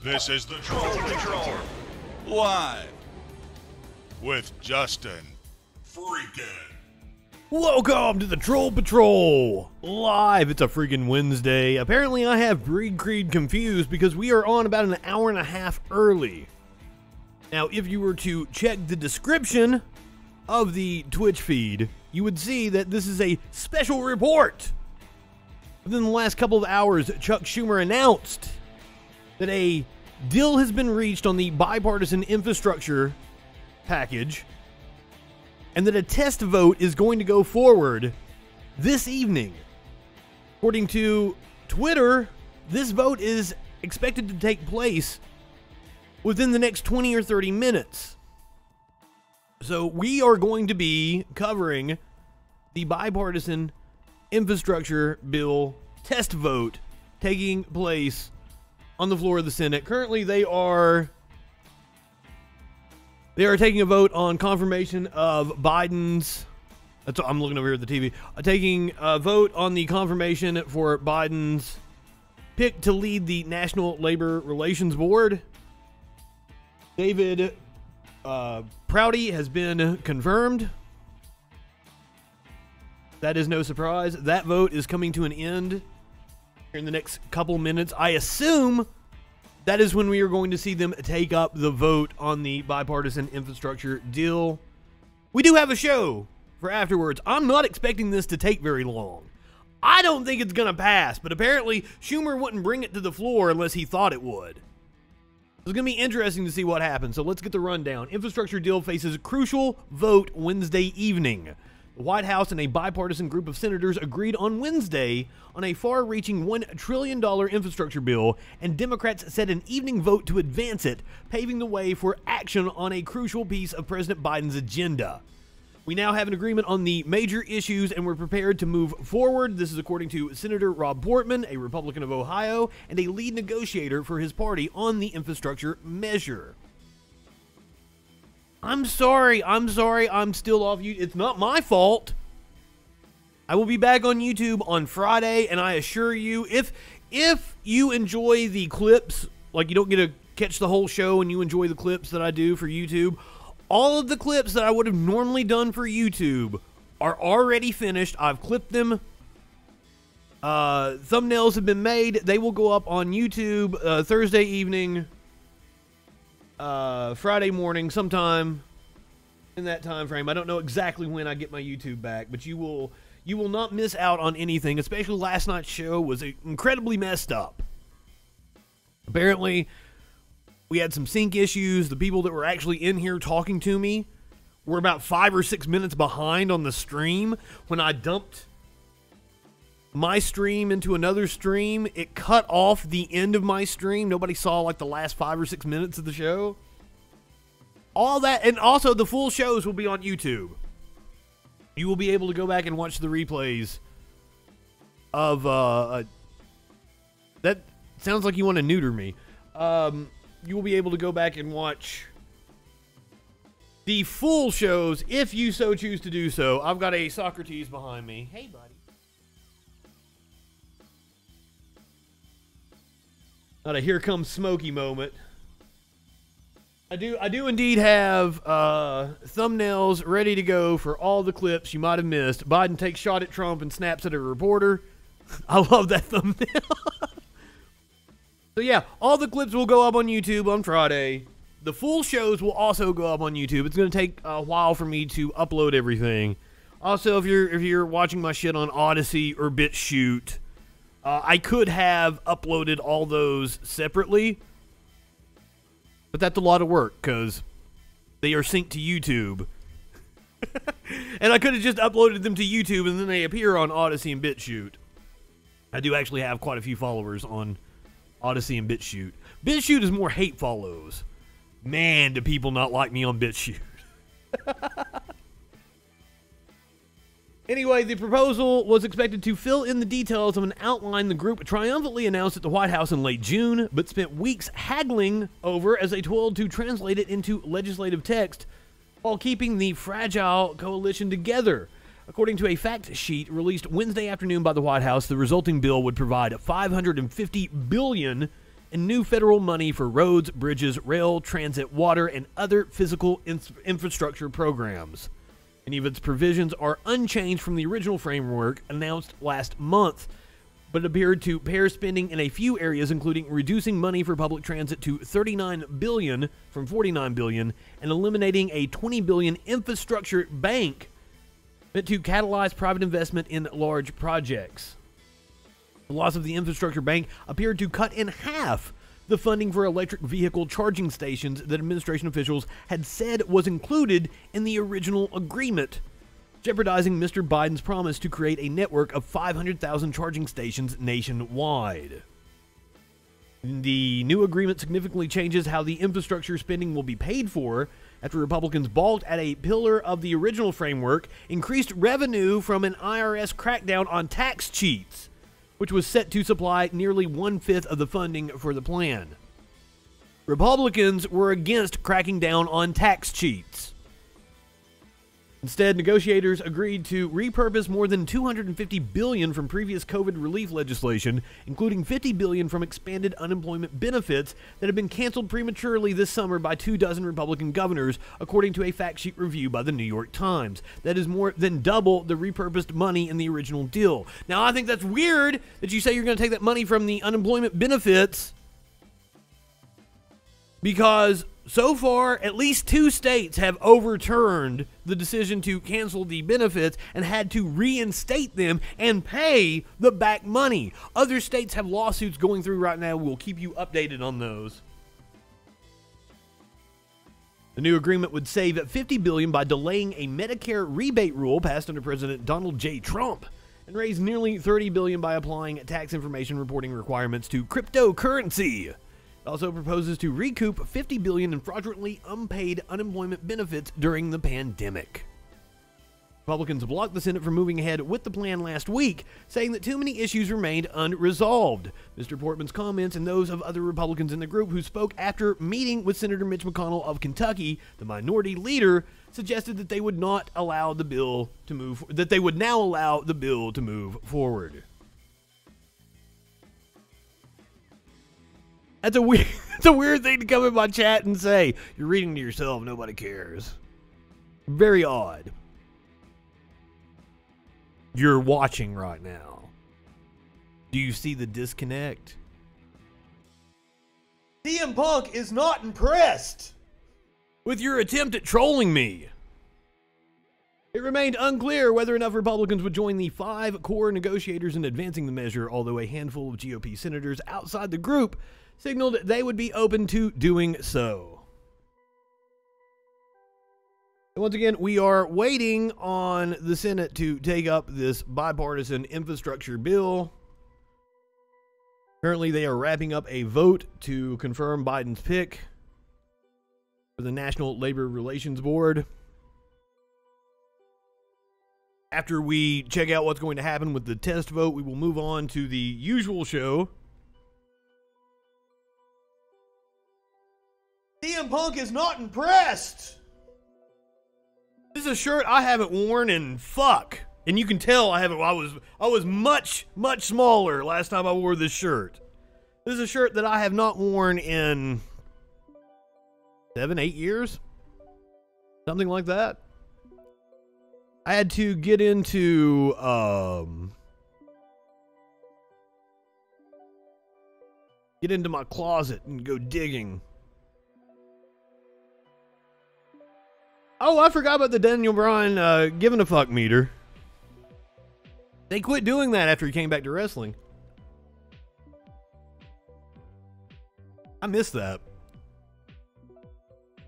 This is the Troll Patrol, live with Justin FREAKIN. Welcome to the Troll Patrol, live. It's a freaking Wednesday. Apparently I have Breed Creed confused because we are on about an hour and a half early. Now, if you were to check the description of the Twitch feed, you would see that this is a special report. Within the last couple of hours, Chuck Schumer announced that a deal has been reached on the bipartisan infrastructure package, and that a test vote is going to go forward this evening. According to Twitter, this vote is expected to take place within the next 20 or 30 minutes. So we are going to be covering the bipartisan infrastructure bill test vote taking place on the floor of the Senate. Currently, they are taking a vote on confirmation of Biden's. I'm looking over here at the TV. Taking a vote on the confirmation for Biden's pick to lead the National Labor Relations Board. David Prouty has been confirmed. That is no surprise. That vote is coming to an end in the next couple minutes. I assume that is when we are going to see them take up the vote on the bipartisan infrastructure deal. We do have a show for afterwards. I'm not expecting this to take very long. I don't think it's going to pass, but apparently Schumer wouldn't bring it to the floor unless he thought it would. It's going to be interesting to see what happens, so let's get the rundown. Infrastructure deal faces a crucial vote Wednesday evening. The White House and a bipartisan group of senators agreed on Wednesday on a far-reaching $1 trillion infrastructure bill, and Democrats set an evening vote to advance it, paving the way for action on a crucial piece of President Biden's agenda. We now have an agreement on the major issues, and we're prepared to move forward. This is according to Senator Rob Portman, a Republican of Ohio, and a lead negotiator for his party on the infrastructure measure. I'm sorry, I'm still off YouTube. It's not my fault. I will be back on YouTube on Friday, and I assure you, if you enjoy the clips, like you don't get to catch the whole show and you enjoy the clips that I do for YouTube, all of the clips that I would have normally done for YouTube are already finished. I've clipped them. Thumbnails have been made. They will go up on YouTube Thursday evening, Friday morning, sometime in that time frame. I don't know exactly when I get my YouTube back, but you will not miss out on anything. Especially last night's show was incredibly messed up. Apparently, we had some sync issues. The people that were actually in here talking to me were about 5 or 6 minutes behind on the stream. When I dumped my stream into another stream, it cut off the end of my stream. Nobody saw like the last 5 or 6 minutes of the show. All that, and also the full shows will be on YouTube. You will be able to go back and watch the replays of that sounds like you want to neuter me. You will be able to go back and watch the full shows if you so choose to do so. I've got a Socrates behind me. Hey, buddy. Not a here comes Smokey moment. I do indeed have thumbnails ready to go for all the clips you might have missed. Biden takes shot at Trump and snaps at a reporter. I love that thumbnail. So yeah, all the clips will go up on YouTube on Friday. The full shows will also go up on YouTube. It's going to take a while for me to upload everything. Also, if you're watching my shit on Odyssey or BitChute, I could have uploaded all those separately, but that's a lot of work because they are synced to YouTube. And I could have just uploaded them to YouTube and then they appear on Odyssey and BitChute. I do actually have quite a few followers on Odyssey and BitChute. BitChute is more hate follows. Man, do people not like me on BitChute. Anyway, the proposal was expected to fill in the details of an outline the group triumphantly announced at the White House in late June, but spent weeks haggling over as they toiled to translate it into legislative text while keeping the fragile coalition together. According to a fact sheet released Wednesday afternoon by the White House, the resulting bill would provide $550 billion and new federal money for roads, bridges, rail, transit, water, and other physical infrastructure programs. Many of its provisions are unchanged from the original framework announced last month, but appeared to pare spending in a few areas, including reducing money for public transit to $39 billion from $49 billion and eliminating a $20 billion infrastructure bank meant to catalyze private investment in large projects. The loss of the infrastructure bank appeared to cut in half the funding for electric vehicle charging stations that administration officials had said was included in the original agreement, jeopardizing Mr. Biden's promise to create a network of 500,000 charging stations nationwide. The new agreement significantly changes how the infrastructure spending will be paid for after Republicans balked at a pillar of the original framework, increased revenue from an IRS crackdown on tax cheats, which was set to supply nearly 1/5 of the funding for the plan. Republicans were against cracking down on tax cheats. Instead, negotiators agreed to repurpose more than $250 billion from previous COVID relief legislation, including $50 billion from expanded unemployment benefits that have been canceled prematurely this summer by 24 Republican governors, according to a fact sheet review by the New York Times. That is more than double the repurposed money in the original deal. Now, I think that's weird that you say you're going to take that money from the unemployment benefits, because so far, at least 2 states have overturned the decision to cancel the benefits and had to reinstate them and pay the back money. Other states have lawsuits going through right now. We'll keep you updated on those. The new agreement would save $50 billion by delaying a Medicare rebate rule passed under President Donald J. Trump, and raise nearly $30 billion by applying tax information reporting requirements to cryptocurrency. It also proposes to recoup $50 billion in fraudulently unpaid unemployment benefits during the pandemic. Republicans blocked the Senate from moving ahead with the plan last week, saying that too many issues remained unresolved. Mr. Portman's comments and those of other Republicans in the group who spoke after meeting with Senator Mitch McConnell of Kentucky, the minority leader, suggested that they would not allow the bill to move, that they would now allow the bill to move forward. That's a weird thing to come in my chat and say. You're reading to yourself, nobody cares. Very odd. You're watching right now. Do you see the disconnect? CM Punk is not impressed with your attempt at trolling me. It remained unclear whether enough Republicans would join the 5 core negotiators in advancing the measure, although a handful of GOP senators outside the group signaled they would be open to doing so. And once again, we are waiting on the Senate to take up this bipartisan infrastructure bill. Currently, they are wrapping up a vote to confirm Biden's pick for the National Labor Relations Board. After we check out what's going to happen with the test vote, we will move on to the usual show. CM Punk is not impressed. This is a shirt I haven't worn in fuck. And you can tell I haven't. I was much smaller last time I wore this shirt. This is a shirt that I have not worn in 7-8 years. Something like that. I had to get into my closet and go digging. Oh, I forgot about the Daniel Bryan giving a fuck meter. They quit doing that after he came back to wrestling. I miss that.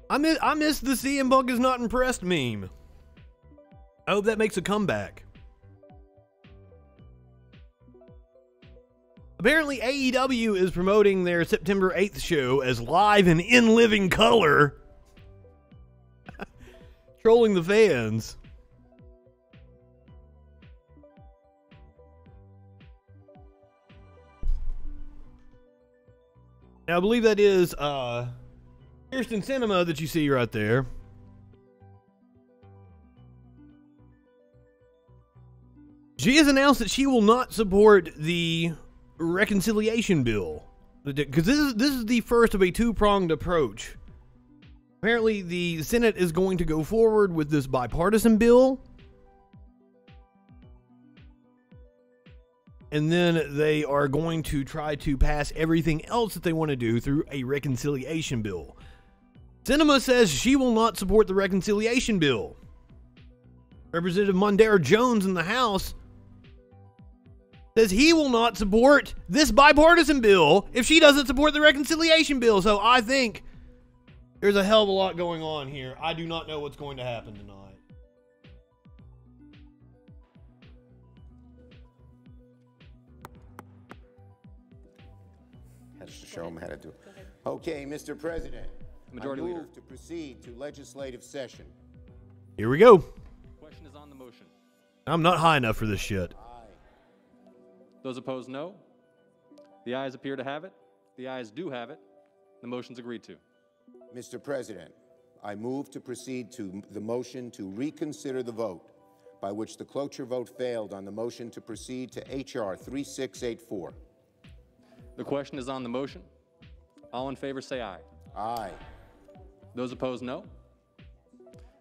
I miss the CM Punk is not impressed meme. I hope that makes a comeback. Apparently, AEW is promoting their September 8th show as live and in living color. Trolling the fans. Now, I believe that is Kirsten Cinema that you see right there. She has announced that she will not support the reconciliation bill because this is the first of a two-pronged approach. Apparently, the Senate is going to go forward with this bipartisan bill, and then they are going to try to pass everything else that they want to do through a reconciliation bill. Sinema says she will not support the reconciliation bill. Representative Mondare Jones in the House says he will not support this bipartisan bill if she doesn't support the reconciliation bill. So I think there's a hell of a lot going on here. I do not know what's going to happen tonight. Has to show him how to do it. Okay, Mr. President. Majority Leader. To proceed to legislative session. Here we go. Question is on the motion. I'm not high enough for this shit. Aye. Those opposed, no. The ayes appear to have it. The ayes do have it. The motion's agreed to. Mr. President, I move to proceed to the motion to reconsider the vote by which the cloture vote failed on the motion to proceed to H.R. 3684. The question is on the motion. All in favor say aye. Aye. Those opposed, no.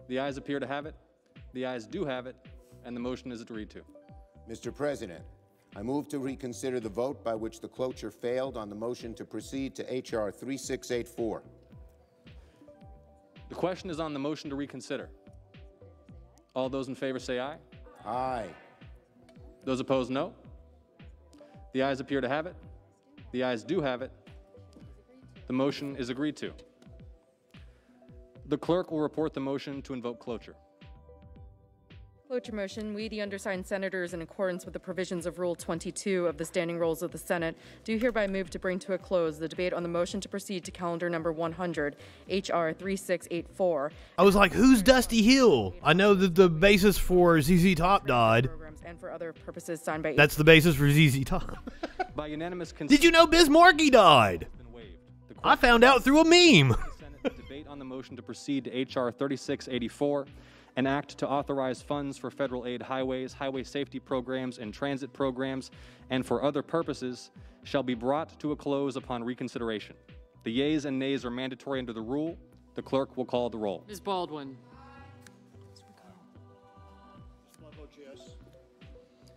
The ayes appear to have it. The ayes do have it, and the motion is agreed to. Mr. President, I move to reconsider the vote by which the cloture failed on the motion to proceed to H.R. 3684. The question is on the motion to reconsider. All those in favor say aye. Aye. Those opposed, no. The ayes appear to have it. The ayes do have it. The motion is agreed to. The clerk will report the motion to invoke cloture. Cloture motion. We, the undersigned senators, in accordance with the provisions of Rule 22 of the Standing Rules of the Senate, do hereby move to bring to a close the debate on the motion to proceed to calendar number 100, H.R. 3684. I was like, who's Dusty Hill? I know that the basis for ZZ Top died. And for other purposes signed by... That's the basis for ZZ Top. By unanimous consent... Did you know Bismarcky died? I found out through a meme. Debate on the motion to proceed to H.R. 3684, an act to authorize funds for federal aid highways, highway safety programs, and transit programs, and for other purposes, shall be brought to a close upon reconsideration. The yeas and nays are mandatory under the rule. The clerk will call the roll. Ms. Baldwin.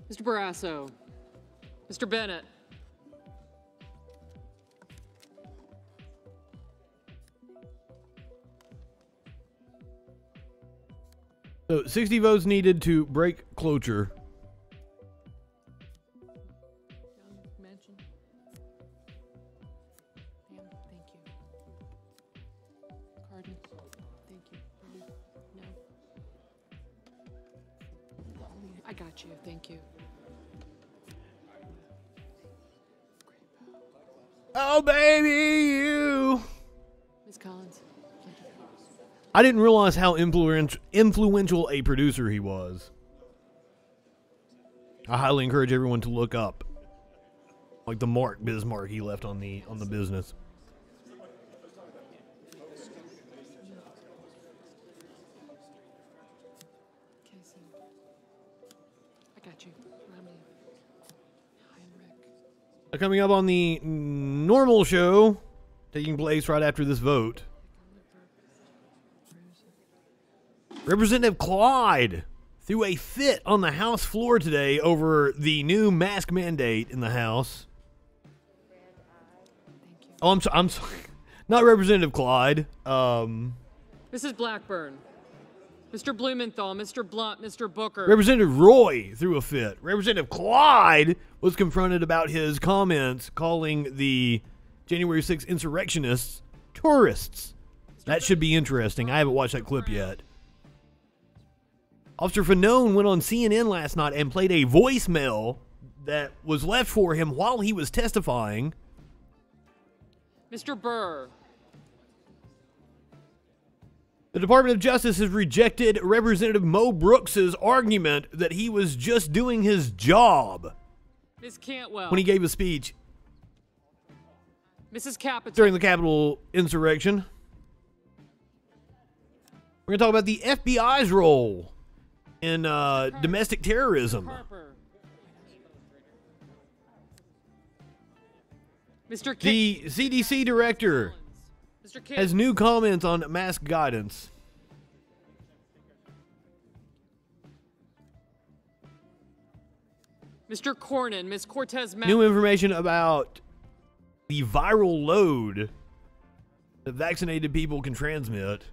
Mr. Barrasso. Mr. Bennett. So 60 votes needed to break cloture. Mansion. Pam, thank you. Cardin, thank you. No. I got you, thank you. Oh, baby, you. Ms. Collins. I didn't realize how influential a producer he was. I highly encourage everyone to look up, like the mark Bismarck he left on the business. Casey. I got you. Romney. Heinrich. Coming up on the normal show, taking place right after this vote, Representative Clyde threw a fit on the House floor today over the new mask mandate in the House. Oh, I'm sorry. Not Representative Clyde. Mrs. Blackburn. Mr. Blumenthal, Mr. Blunt, Mr. Booker. Representative Roy threw a fit. Representative Clyde was confronted about his comments calling the January 6th insurrectionists tourists. That should be interesting. I haven't watched that clip yet. Officer Fanone went on CNN last night and played a voicemail that was left for him while he was testifying. Mr. Burr. The Department of Justice has rejected Representative Mo Brooks's argument that he was just doing his job Ms. Cantwell. when he gave a speech Mrs. Capito. during the Capitol insurrection. We're going to talk about the FBI's role in domestic terrorism. Harper. Mr. The CDC director Mr. Kidd. has new comments on mask guidance. Mr. Cornyn, Ms. Cortez New information about the viral load that vaccinated people can transmit.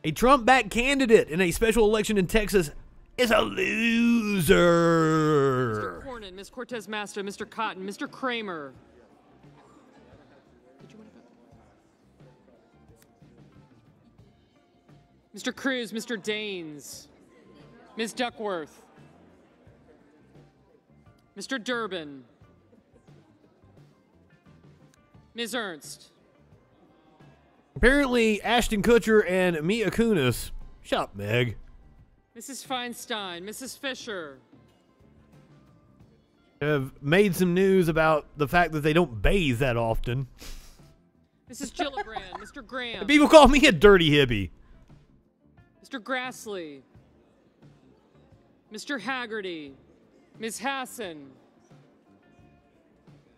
A Trump-backed candidate in a special election in Texas is a loser. Mr. Cornyn, Ms. Cortez Masto, Mr. Cotton, Mr. Kramer. Did you want to go? Mr. Cruz, Mr. Daines, Ms. Duckworth, Mr. Durbin, Ms. Ernst. Apparently, Ashton Kutcher and Mia Kunis, shut up, Meg, Mrs. Feinstein, Mrs. Fisher, have made some news about the fact that they don't bathe that often. Mrs. Gillibrand, Mr. Graham, People call me a dirty hippie. Mr. Grassley, Mr. Haggerty, Ms. Hassan,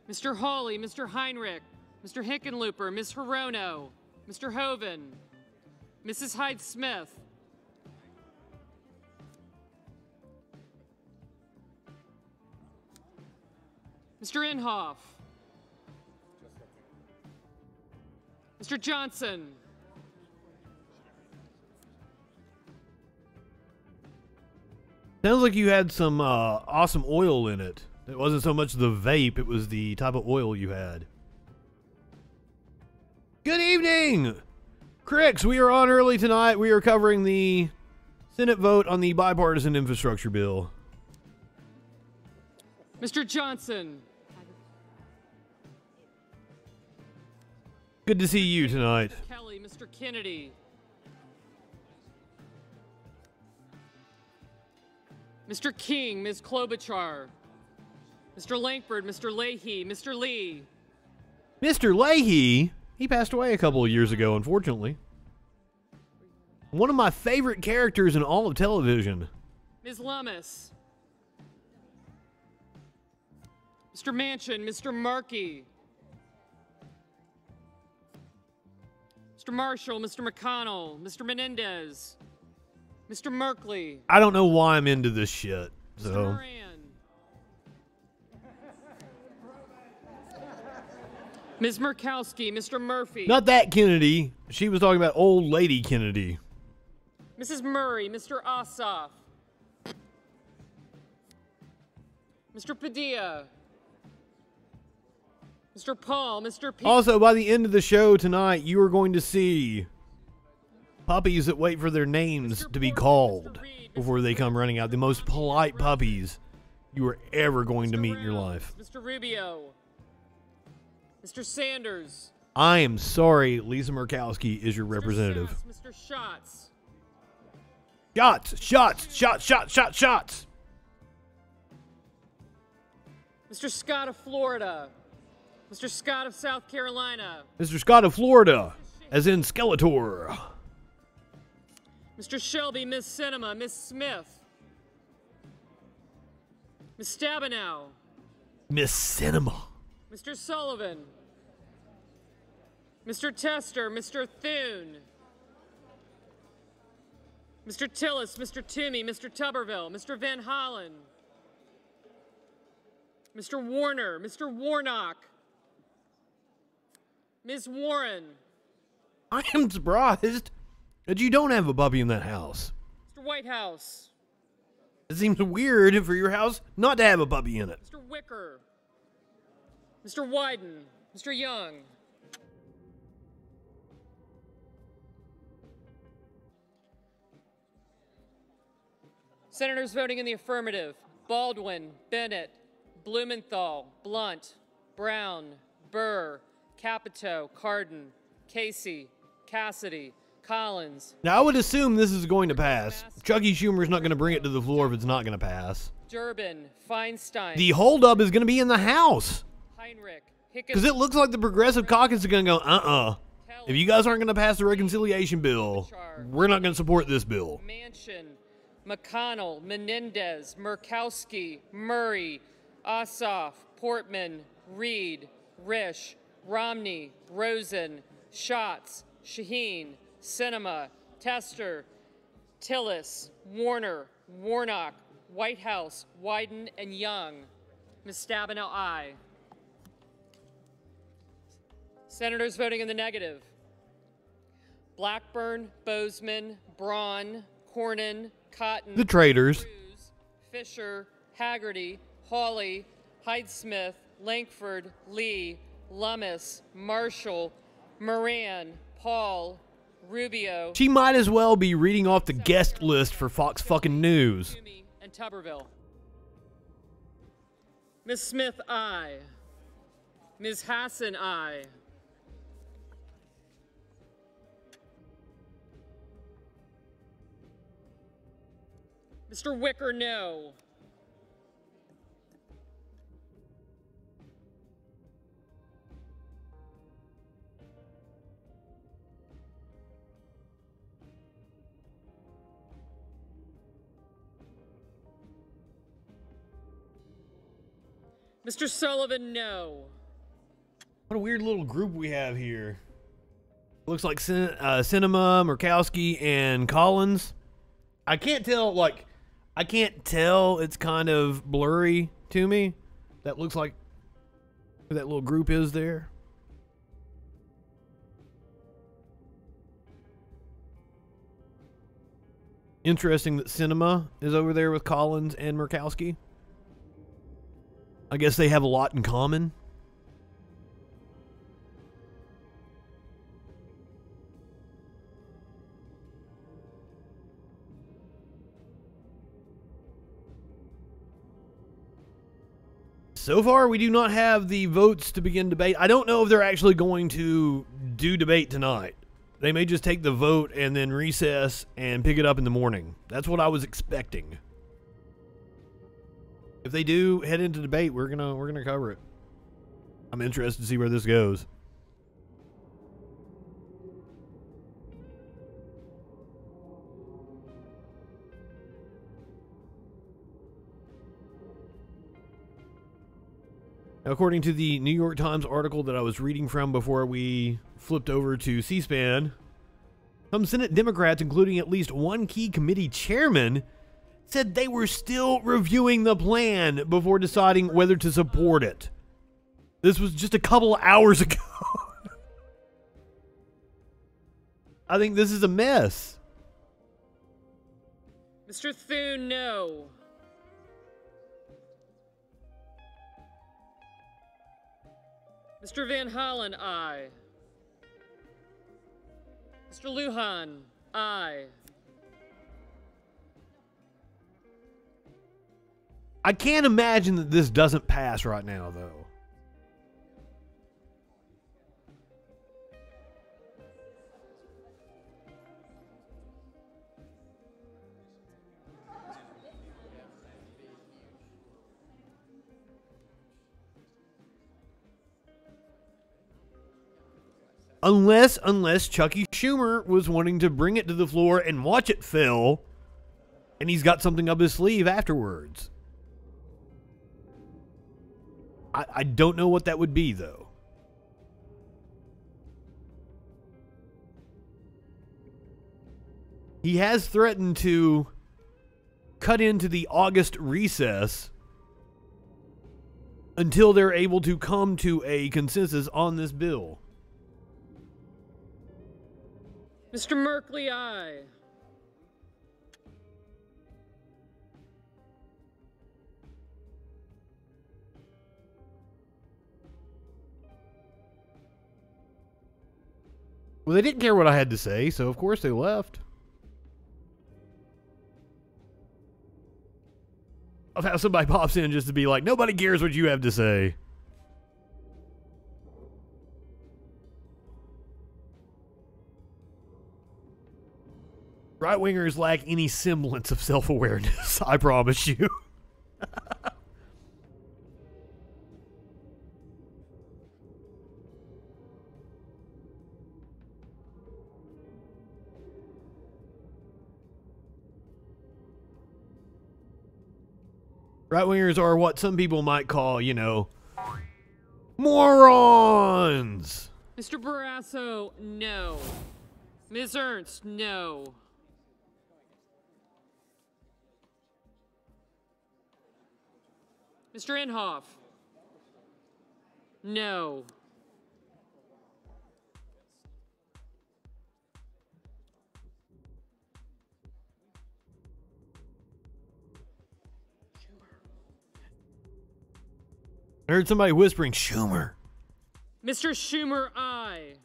Mr. Hawley, Mr. Heinrich, Mr. Hickenlooper, Ms. Hirono, Mr. Hoven, Mrs. Hyde-Smith, Mr. Inhofe, Mr. Johnson, Sounds like you had some awesome oil in it. It wasn't so much the vape, it was the type of oil you had. Good evening! Cricks, we are on early tonight. We are covering the Senate vote on the bipartisan infrastructure bill. Mr. Johnson, Good to see you tonight. Kelly, Mr. Kennedy, Mr. King, Ms. Klobuchar, Mr. Langford, Mr. Leahy, Mr. Lee, Mr. Leahy, he passed away a couple of years ago, unfortunately. One of my favorite characters in all of television. Ms. Lummis, Mr. Manchin, Mr. Markey, Mr. Marshall, Mr. McConnell, Mr. Menendez, Mr. Merkley, I don't know why I'm into this shit, Mr. so... Moran, Ms. Murkowski, Mr. Murphy, Not that Kennedy. She was talking about old lady Kennedy. Mrs. Murray, Mr. Ossoff, Mr. Padilla, Mr. Paul, Mr. P. Also, by the end of the show tonight, you are going to see puppies that wait for their names to be called before they come running out. The most polite puppies you are ever going to meet in your life. Mr. Rubio, Mr. Sanders, I am sorry, Lisa Murkowski is your representative. Mr. Schatz, Shots, shots, shots, shots, shots, shots. Mr. Scott of Florida, Mr. Scott of South Carolina, Mr. Scott of Florida, as in Skeletor. Mr. Shelby, Miss Cinema, Miss Smith, Miss Stabenow, Miss Cinema. Mr. Sullivan, Mr. Tester, Mr. Thune, Mr. Tillis, Mr. Toomey, Mr. Tuberville, Mr. Van Hollen, Mr. Warner, Mr. Warnock, Ms. Warren, I am surprised that you don't have a puppy in that house. Mr. Whitehouse, It seems weird for your house not to have a puppy in it. Mr. Wicker, Mr. Wyden, Mr. Young, Senators voting in the affirmative: Baldwin, Bennett, Blumenthal, Blunt, Brown, Burr, Capito, Cardin, Casey, Cassidy, Collins, Now, I would assume this is going to pass. Chucky Schumer's not going to bring it to the floor if it's not going to pass. Durbin, Feinstein, The holdup is going to be in the House. Heinrich, Because it looks like the Progressive Caucus is going to go, if you guys aren't going to pass the reconciliation bill, we're not going to support this bill. Manchin, McConnell, Menendez, Murkowski, Murray, Ossoff, Portman, Reed, Risch, Romney, Rosen, Schatz, Shaheen, Sinema, Tester, Tillis, Warner, Warnock, Whitehouse, Wyden, and Young. Ms. Stabenow, aye. Senators voting in the negative: Blackburn, Bozeman, Braun, Cornyn, Cotton, The traitors. Cruz, Fisher, Haggerty, Hawley, Hyde-Smith, Lankford, Lee, Lummis, Marshall, Moran, Paul, Rubio, She might as well be reading off the guest list for Fox fucking News. Toomey, and Tuberville. Ms. Smith, aye. Ms. Hassan, aye. Mr. Wicker, no. Mr. Sullivan, no. What a weird little group we have here. Looks like Sinema, Murkowski, and Collins. I can't tell, like, I can't tell. It's kind of blurry to me. That looks like who that little group is there. Interesting that Sinema is over there with Collins and Murkowski. I guess they have a lot in common. So far, we do not have the votes to begin debate. I don't know if they're actually going to do debate tonight. They may just take the vote and then recess and pick it up in the morning. That's what I was expecting. If they do head into debate, we're gonna cover it. I'm interested to see where this goes. Now, according to the New York Times article that I was reading from before we flipped over to C-SPAN, some Senate Democrats, including at least one key committee chairman, said they were still reviewing the plan before deciding whether to support it. This was just a couple hours ago. I think this is a mess. Mr. Thune, no. Mr. Van Hollen, aye. Mr. Lujan, aye. I can't imagine that this doesn't pass right now, though. Unless Chucky Schumer was wanting to bring it to the floor and watch it fail, and he's got something up his sleeve afterwards. I don't know what that would be, though. He has threatened to cut into the August recess until they're able to come to a consensus on this bill. Mr. Merkley, aye. Well, they didn't care what I had to say, so of course they left. Of how somebody pops in just to be like, nobody cares what you have to say. Right-wingers lack any semblance of self-awareness, I promise you. Right-wingers are what some people might call, you know, morons. Mr. Barrasso, no. Ms. Ernst, no. Mr. Inhofe, no. I heard somebody whispering, Schumer. Mr. Schumer, aye.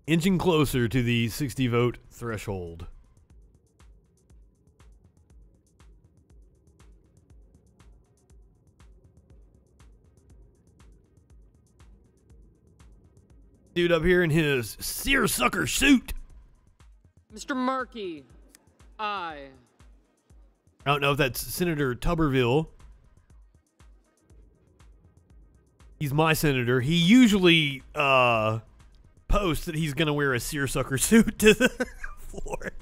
Inching closer to the 60 vote threshold. Dude up here in his seersucker suit. Mr. Markey, aye. I don't know if that's Senator Tuberville. He's my senator. He usually posts that he's going to wear a seersucker suit to the floor.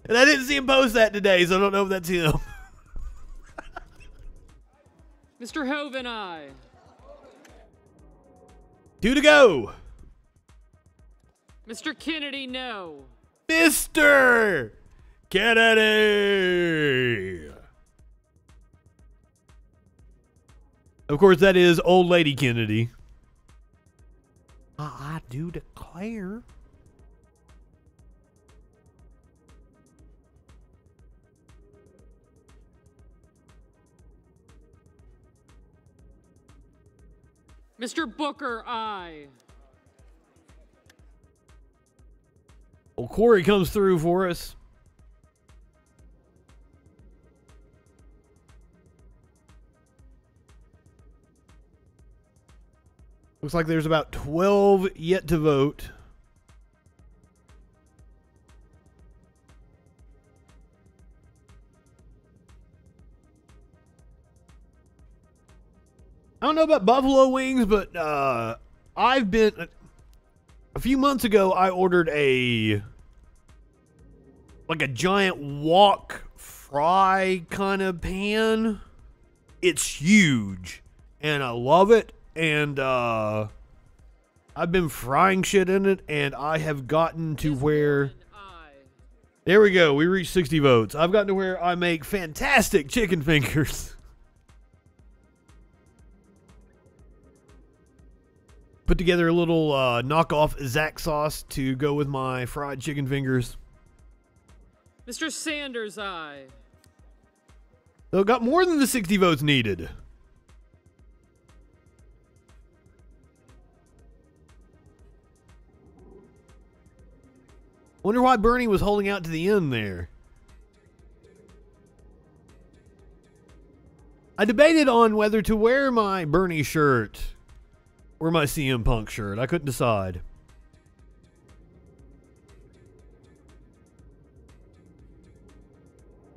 And I didn't see him post that today, so I don't know if that's him. Mr. Hoven, aye. 2 to go. Mr. Kennedy, no. Mr. Kennedy. Of course, that is Old Lady Kennedy. I do declare. Mr. Booker, aye. Well, Corey comes through for us. Looks like there's about 12 yet to vote. I don't know about buffalo wings, but I've been... A few months ago, I ordered like a giant wok fry kind of pan. It's huge, and I love it. And I've been frying shit in it, and I have gotten to where... There we go. We reached 60 votes. I've gotten to where I make fantastic chicken fingers. Put together a little knockoff Zach sauce to go with my fried chicken fingers. Mr. Sanders, aye. So it got more than the 60 votes needed. Wonder why Bernie was holding out to the end there. I debated on whether to wear my Bernie shirt or my CM Punk shirt. I couldn't decide.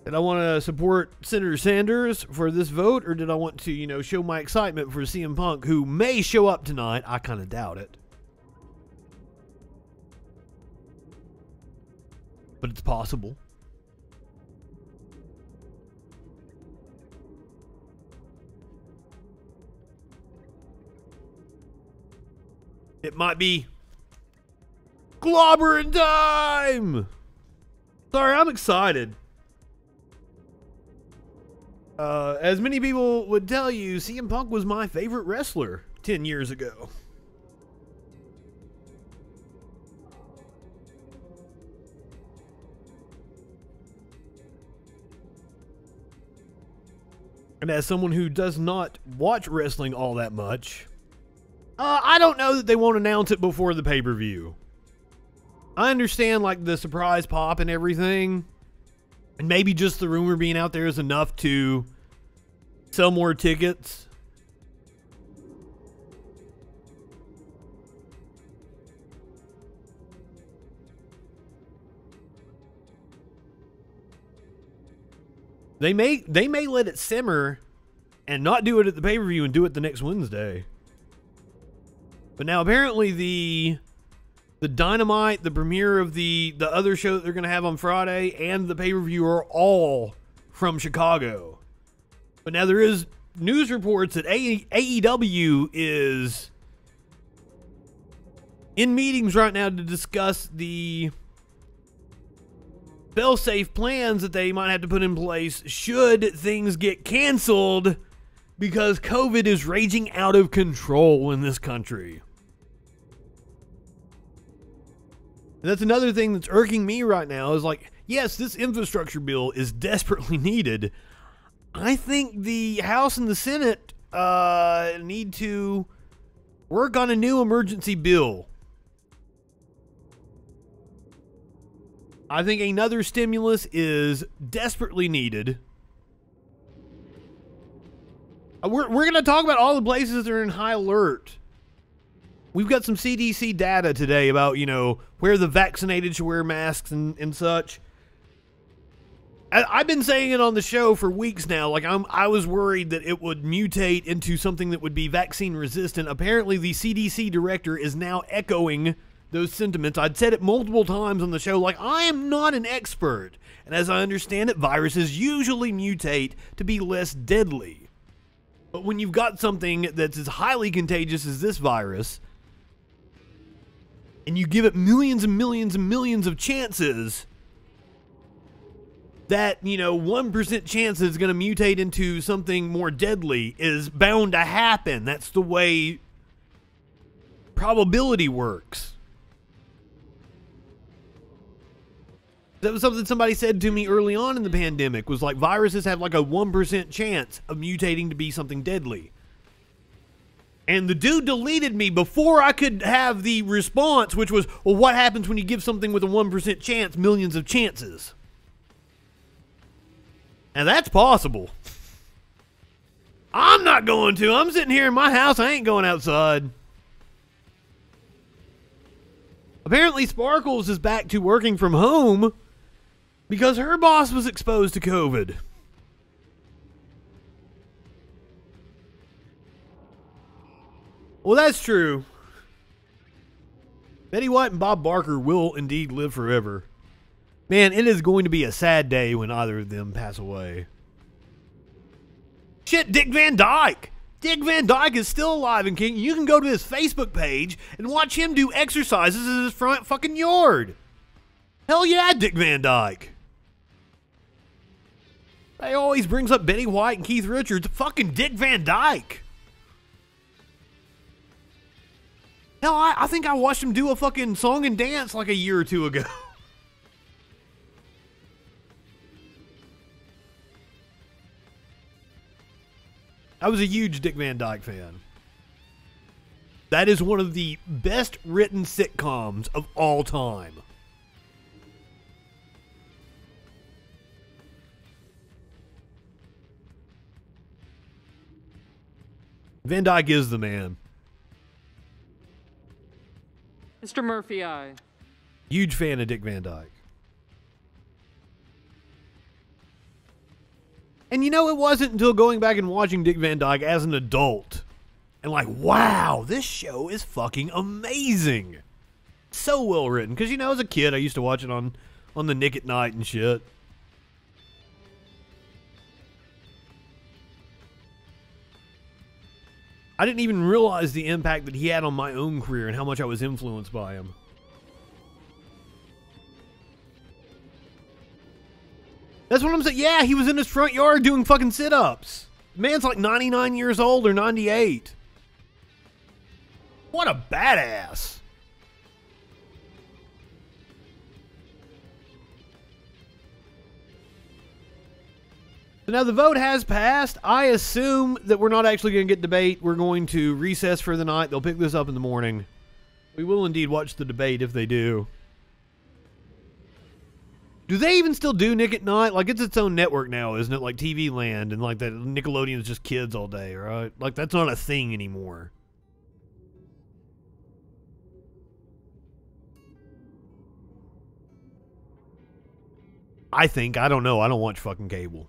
Did I want to support Senator Sanders for this vote, or did I want to, you know, show my excitement for CM Punk, who may show up tonight? I kind of doubt it. But it's possible. It might be clobbering time! Sorry, I'm excited. As many people would tell you, CM Punk was my favorite wrestler 10 years ago. And as someone who does not watch wrestling all that much, I don't know that they won't announce it before the pay-per-view. I understand, like, the surprise pop and everything. And maybe just the rumor being out there is enough to sell more tickets. They may let it simmer and not do it at the pay-per-view and do it the next Wednesday. But now apparently the The Dynamite, the premiere of the other show that they're going to have on Friday, and the pay-per-view are all from Chicago. But now there is news reports that AEW is in meetings right now to discuss the fail-safe plans that they might have to put in place should things get canceled because COVID is raging out of control in this country. And that's another thing that's irking me right now is like, yes, this infrastructure bill is desperately needed. I think the House and the Senate need to work on a new emergency bill. I think another stimulus is desperately needed. We're going to talk about all the places that are in high alert. We've got some CDC data today about, you know, where the vaccinated should wear masks and such. I've been saying it on the show for weeks now. Like, I was worried that it would mutate into something that would be vaccine resistant. Apparently, the CDC director is now echoing those sentiments. I'd said it multiple times on the show, like, I am not an expert. And as I understand it, viruses usually mutate to be less deadly. But when you've got something that's as highly contagious as this virus, and you give it millions and millions and millions of chances, that, you know, 1% chance that it's going to mutate into something more deadly is bound to happen. That's the way probability works. That was something somebody said to me early on in the pandemic, was like, viruses have like a 1% chance of mutating to be something deadly. And the dude deleted me before I could have the response, which was, well, what happens when you give something with a 1% chance millions of chances? And that's possible. I'm not going to. I'm sitting here in my house. I ain't going outside. Apparently, Sparkles is back to working from home because her boss was exposed to COVID. Well, that's true. Betty White and Bob Barker will indeed live forever. Man, it is going to be a sad day when either of them pass away. Shit, Dick Van Dyke! Dick Van Dyke is still alive and kicking. You can go to his Facebook page and watch him do exercises in his front fucking yard. Hell yeah, Dick Van Dyke. He always brings up Betty White and Keith Richards. Fucking Dick Van Dyke. Hell, I think I watched him do a fucking song and dance like a year or two ago. I was a huge Dick Van Dyke fan. That is one of the best written sitcoms of all time. Van Dyke is the man. Mr. Murphy, aye. Huge fan of Dick Van Dyke. And you know, it wasn't until going back and watching Dick Van Dyke as an adult and like, wow, this show is fucking amazing. So well written. Because, you know, as a kid, I used to watch it on the Nick at Night and shit. I didn't even realize the impact that he had on my own career and how much I was influenced by him. That's what I'm saying. Yeah, he was in his front yard doing fucking sit-ups. The man's like 99 years old or 98. What a badass. So now the vote has passed. I assume that we're not actually going to get debate. We're going to recess for the night. They'll pick this up in the morning. We will indeed watch the debate if they do. Do they even still do Nick at Night? Like, it's its own network now, isn't it? Like TV Land and like that Nickelodeon is just kids all day, right? Like, that's not a thing anymore. I think. I don't know. I don't watch fucking cable.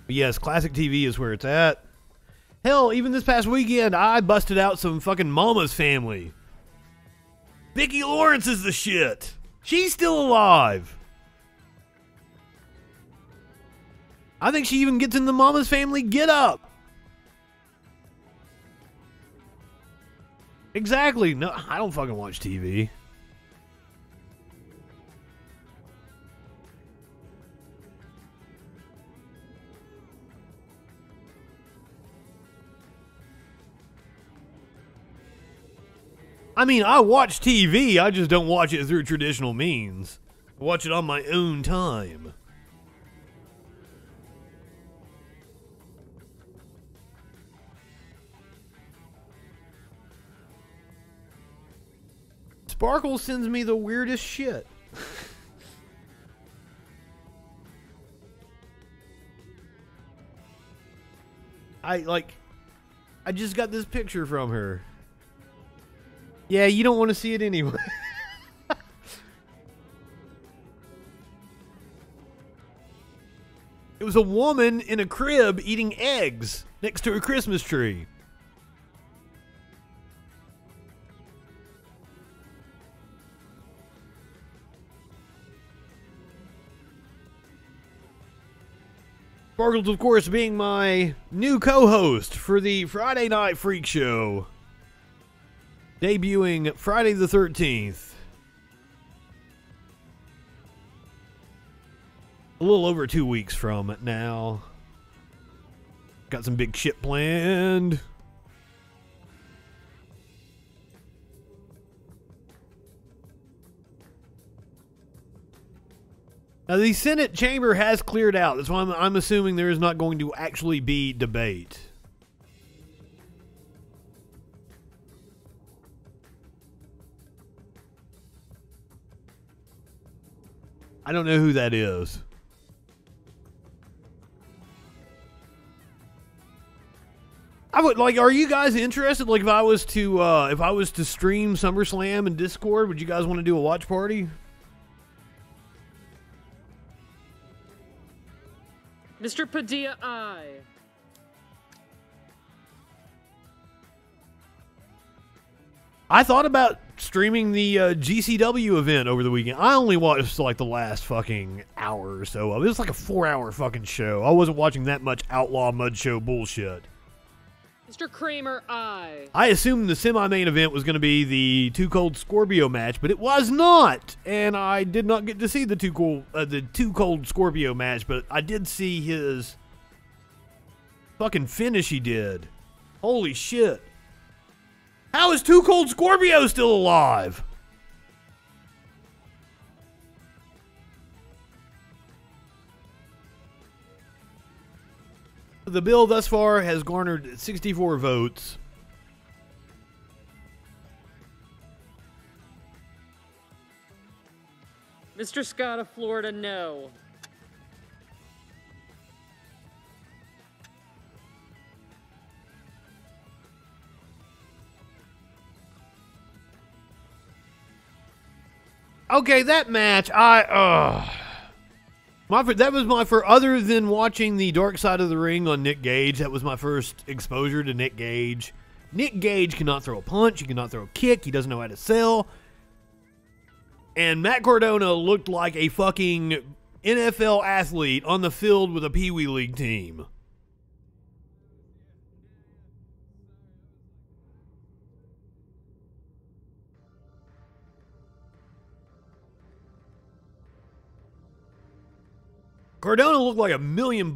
But yes, classic TV is where it's at. Hell, even this past weekend, I busted out some fucking Mama's Family. Vicki Lawrence is the shit. She's still alive. I think she even gets in the Mama's Family get up. Exactly. No, I don't fucking watch TV. I mean, I watch TV, I just don't watch it through traditional means. I watch it on my own time. Sparkle sends me the weirdest shit. I just got this picture from her. Yeah, you don't want to see it anyway. It was a woman in a crib eating eggs next to a Christmas tree. Sparkles, of course, being my new co-host for the Friday Night Freak Show. Debuting Friday the 13th. A little over 2 weeks from now. Got some big shit planned. Now, the Senate chamber has cleared out. That's why I'm assuming there is not going to actually be debate. I don't know who that is. I would like. Are you guys interested? Like, if I was to stream SummerSlam in Discord, would you guys want to do a watch party? Mr. Padilla, aye. I thought about streaming the GCW event over the weekend. I only watched like the last fucking hour or so. It was like a 4-hour fucking show. I wasn't watching that much Outlaw Mud Show bullshit. Mr. Kramer, aye. I assumed the semi-main event was going to be the Too Cold Scorpio match, but it was not. And I did not get to see the Too Cold Scorpio match, but I did see his fucking finish he did. Holy shit. How is Too Cold Scorpio still alive? The bill thus far has garnered 64 votes. Mr. Scott of Florida, no. Okay, that match, that was my first, other than watching the Dark Side of the Ring on Nick Gage, that was my first exposure to Nick Gage. Nick Gage cannot throw a punch, he cannot throw a kick, he doesn't know how to sell. And Matt Cardona looked like a fucking NFL athlete on the field with a Pee Wee League team. Cardona looked like $1 million.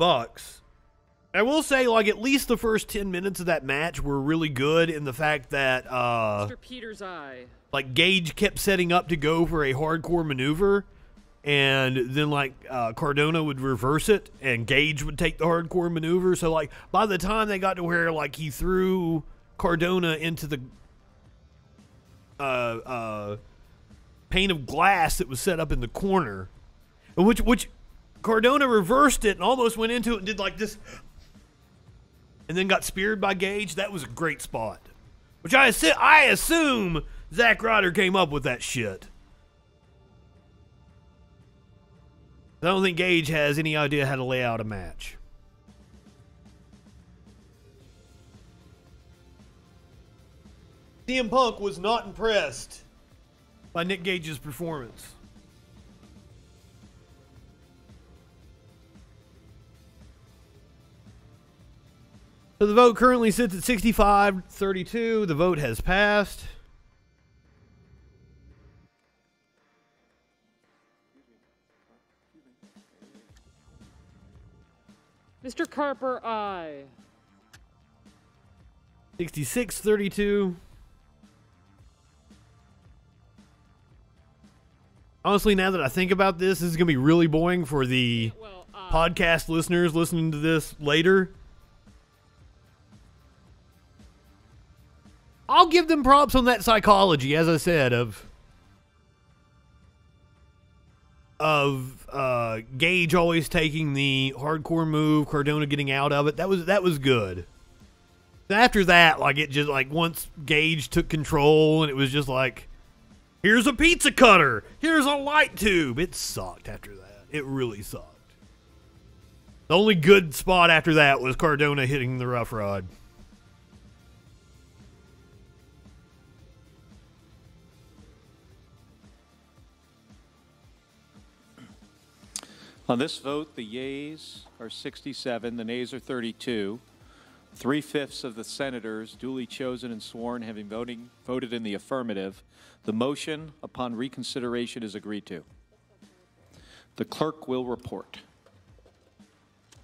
I will say, like, at least the first 10 minutes of that match were really good in the fact that, Mr. Peter's eye. like, Gage kept setting up to go for a hardcore maneuver, and then, like, Cardona would reverse it, and Gage would take the hardcore maneuver. So, like, by the time they got to where, like, he threw Cardona into the pane of glass that was set up in the corner, which Cardona reversed it and almost went into it and did like this, and then got speared by Gage. That was a great spot. Which I assume Zack Ryder came up with that shit. I don't think Gage has any idea how to lay out a match. CM Punk was not impressed by Nick Gage's performance. So the vote currently sits at 65-32. The vote has passed. Mr. Carper, aye. 66-32. Honestly, now that I think about this is going to be really boring for the podcast listeners listening to this later. I'll give them props on that psychology, as I said, of Gage always taking the hardcore move, Cardona getting out of it. That was good. After that, like, it just, like, once Gage took control and it was just like, here's a pizza cutter, here's a light tube. It sucked after that. It really sucked. The only good spot after that was Cardona hitting the rough rod. On this vote, the yeas are 67, the nays are 32. 3/5 of the senators duly chosen and sworn having voted in the affirmative. The motion upon reconsideration is agreed to. The clerk will report.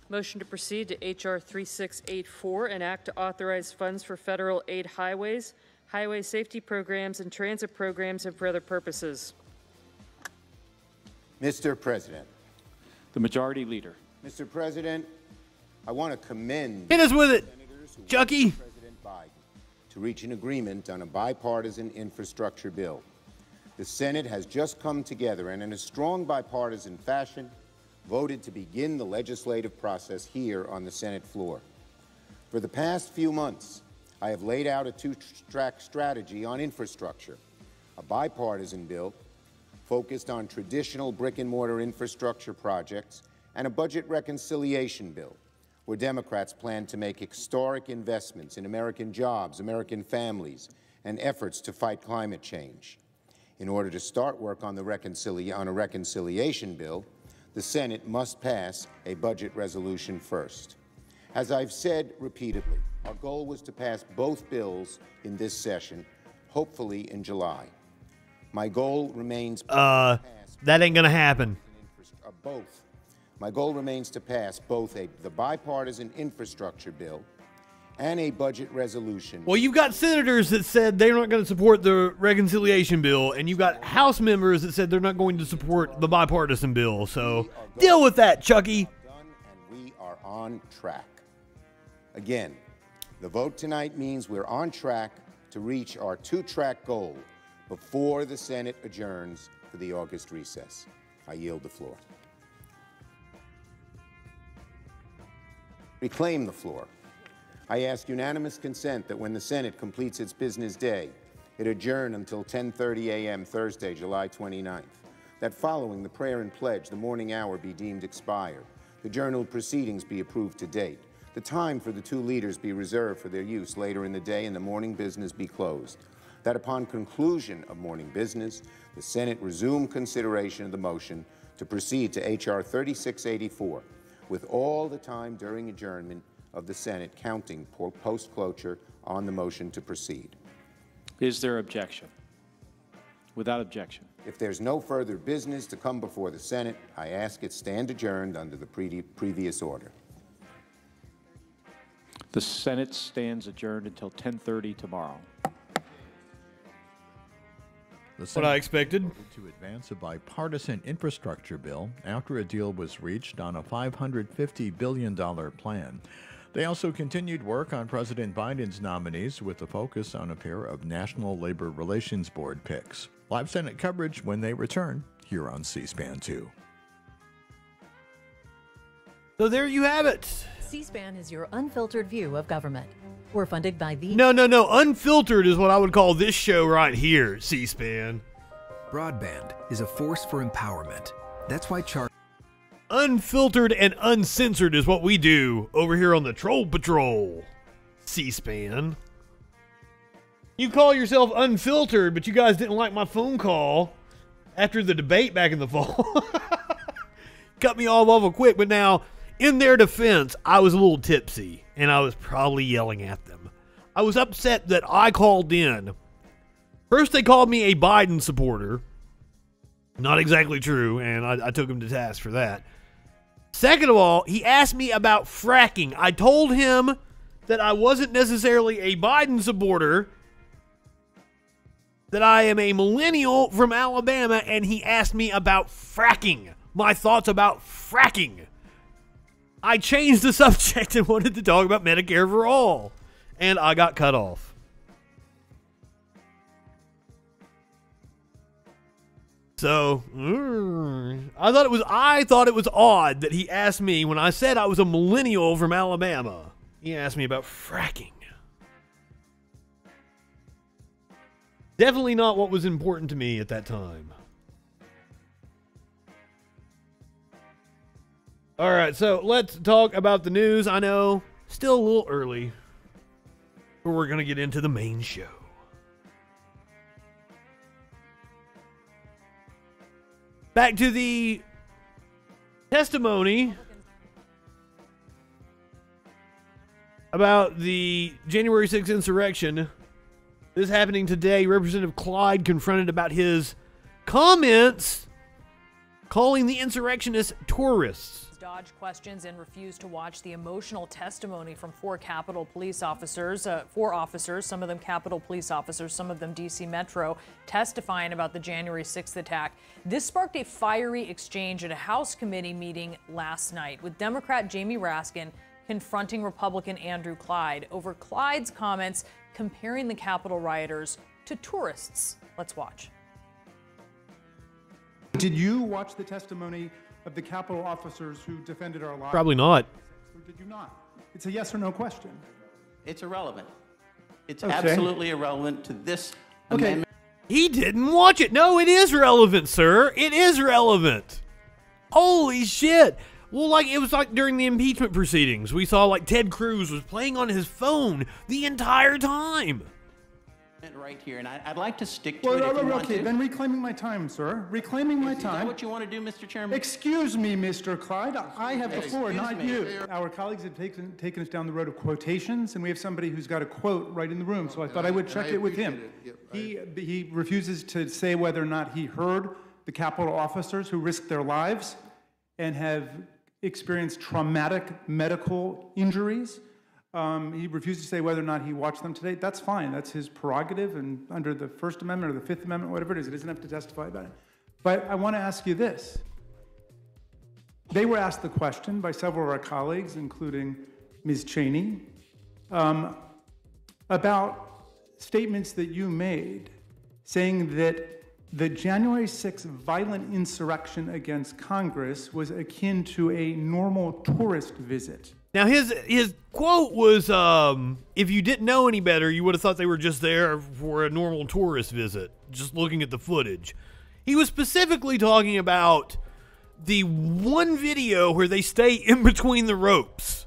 Motion to proceed to H.R. 3684, an act to authorize funds for federal aid highways, highway safety programs, and transit programs, and for other purposes. Mr. President. The Majority Leader. Mr. President, I want to commend Hit us with it, senators who Chucky. worked with President Biden to reach an agreement on a bipartisan infrastructure bill. The Senate has just come together and in a strong bipartisan fashion voted to begin the legislative process here on the Senate floor. For the past few months, I have laid out a two-track strategy on infrastructure, a bipartisan bill focused on traditional brick-and-mortar infrastructure projects, and a budget reconciliation bill where Democrats plan to make historic investments in American jobs, American families, and efforts to fight climate change. In order to start work on a reconciliation bill, the Senate must pass a budget resolution first. As I've said repeatedly, our goal was to pass both bills in this session, hopefully in July. My goal remains That ain't gonna happen. both. My goal remains to pass both the bipartisan infrastructure bill and a budget resolution. Well, you've got senators that said they're not going to support the reconciliation bill, and you've got House members that said they're not going to support the bipartisan bill. So deal with that, Chucky. And we are on track. Again, the vote tonight means we're on track to reach our two-track goal before the Senate adjourns for the August recess. I yield the floor. Reclaim the floor. I ask unanimous consent that when the Senate completes its business day, it adjourn until 10:30 a.m. Thursday, July 29th. That following the prayer and pledge, the morning hour be deemed expired. The journal of proceedings be approved to date. The time for the two leaders be reserved for their use later in the day and the morning business be closed. That upon conclusion of morning business, the Senate resume consideration of the motion to proceed to H.R. 3684, with all the time during adjournment of the Senate counting post-cloture on the motion to proceed. Is there objection? Without objection. If there's no further business to come before the Senate, I ask it stand adjourned under the previous order. The Senate stands adjourned until 10:30 tomorrow. The What I expected. voted to advance a bipartisan infrastructure bill after a deal was reached on a $550 billion plan. They also continued work on President Biden's nominees with a focus on a pair of National Labor Relations Board picks. Live Senate coverage when they return here on C-SPAN 2. So there you have it. C-SPAN is your unfiltered view of government. We're funded by the... No. Unfiltered is what I would call this show right here, C-SPAN. Broadband is a force for empowerment. That's why Unfiltered and uncensored is what we do over here on the Troll Patrol, C-SPAN. You call yourself Unfiltered, but you guys didn't like my phone call after the debate back in the fall. Cut me all over quick, but now, in their defense, I was a little tipsy, and I was probably yelling at them. I was upset that I called in. First, they called me a Biden supporter. Not exactly true, and I took him to task for that. Second of all, he asked me about fracking. I told him that I wasn't necessarily a Biden supporter, that I am a millennial from Alabama, and he asked me about fracking. My thoughts about fracking. I changed the subject and wanted to talk about Medicare for all, and I got cut off. So, I thought it was odd that he asked me when I said I was a millennial from Alabama. He asked me about fracking. Definitely not what was important to me at that time. All right, so let's talk about the news. I know, still a little early, but we're going to get into the main show. Back to the testimony about the January 6th insurrection. This happening today. Representative Clyde confronted about his comments calling the insurrectionists tourists. Dodged questions and refused to watch the emotional testimony from four Capitol police officers, some of them Capitol police officers, some of them D.C. Metro, testifying about the January 6th attack. This sparked a fiery exchange at a House committee meeting last night, with Democrat Jamie Raskin confronting Republican Andrew Clyde over Clyde's comments comparing the Capitol rioters to tourists. Let's watch. Did you watch the testimony of the Capitol officers who defended our lives? Probably not. Or did you not? It's a yes or no question. It's irrelevant. It's absolutely irrelevant to this amendment. He didn't watch it. No, it is relevant, sir. It is relevant. Holy shit. Well, it was like during the impeachment proceedings. We saw Ted Cruz was playing on his phone the entire time. Right here, and I'd like to stick to it if you want to. Then reclaiming my time, sir. Reclaiming my time. Is that what you want to do, Mr. Chairman? Excuse me, Mr. Clyde. I have the floor, not you. Our colleagues have taken us down the road of quotations, and we have somebody who's got a quote right in the room, so I thought I would check it with him. He refuses to say whether or not he heard the Capitol officers who risked their lives and have experienced traumatic medical injuries. He refused to say whether or not he watched them today. That's fine. That's his prerogative, and under the First Amendment or the Fifth Amendment, whatever it is, he doesn't have to testify about it. But I want to ask you this. They were asked the question by several of our colleagues, including Ms. Cheney, about statements that you made saying that the January 6th violent insurrection against Congress was akin to a normal tourist visit. Now, his quote was, if you didn't know any better, you would have thought they were just there for a normal tourist visit, just looking at the footage. He was specifically talking about the one video where they stay in between the ropes.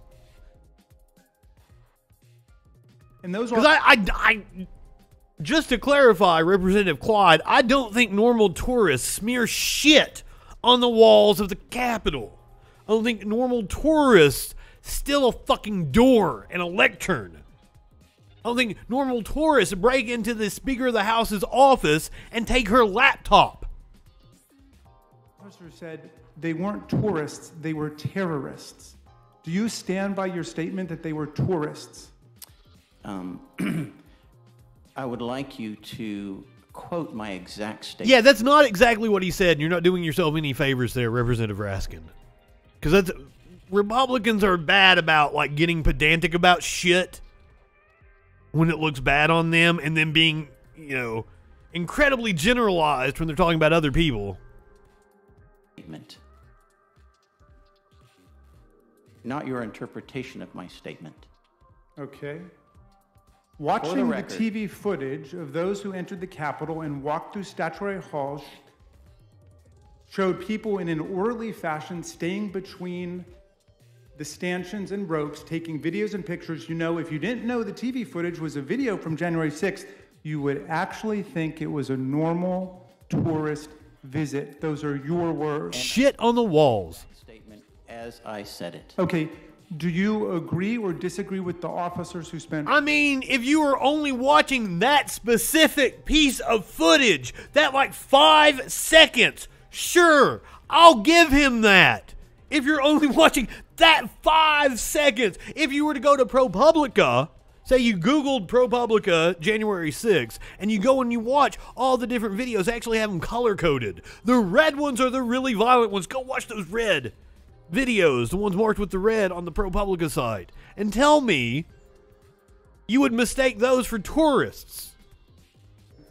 And those are... Because just to clarify, Representative Clyde, I don't think normal tourists smear shit on the walls of the Capitol. I don't think normal tourists steal a fucking door and a lectern. I don't think normal tourists break into the Speaker of the House's office and take her laptop. The officer said they weren't tourists, they were terrorists. Do you stand by your statement that they were tourists? I would like you to quote my exact statement. Yeah, that's not exactly what he said, and you're not doing yourself any favors there, Representative Raskin. Because Republicans are bad about getting pedantic about shit when it looks bad on them, and then being, incredibly generalized when they're talking about other people. Statement. Not your interpretation of my statement. Okay. Watching the TV footage of those who entered the Capitol and walked through statuary halls showed people in an orderly fashion staying between the stanchions and ropes, taking videos and pictures. If you didn't know the TV footage was a video from January 6th, you would actually think it was a normal tourist visit. Those are your words. Shit on the walls. Statement as I said it. Okay, do you agree or disagree with the officers who spent... I mean, if you were only watching that specific piece of footage, that like 5 seconds, sure, I'll give him that. If you're only watching that 5 seconds, if you were to go to ProPublica, say you Googled ProPublica January 6th, and you go and you watch all the different videos, actually have them color-coded. The red ones are the really violent ones. Go watch those red videos, the ones marked with the red on the ProPublica site, and tell me you would mistake those for tourists.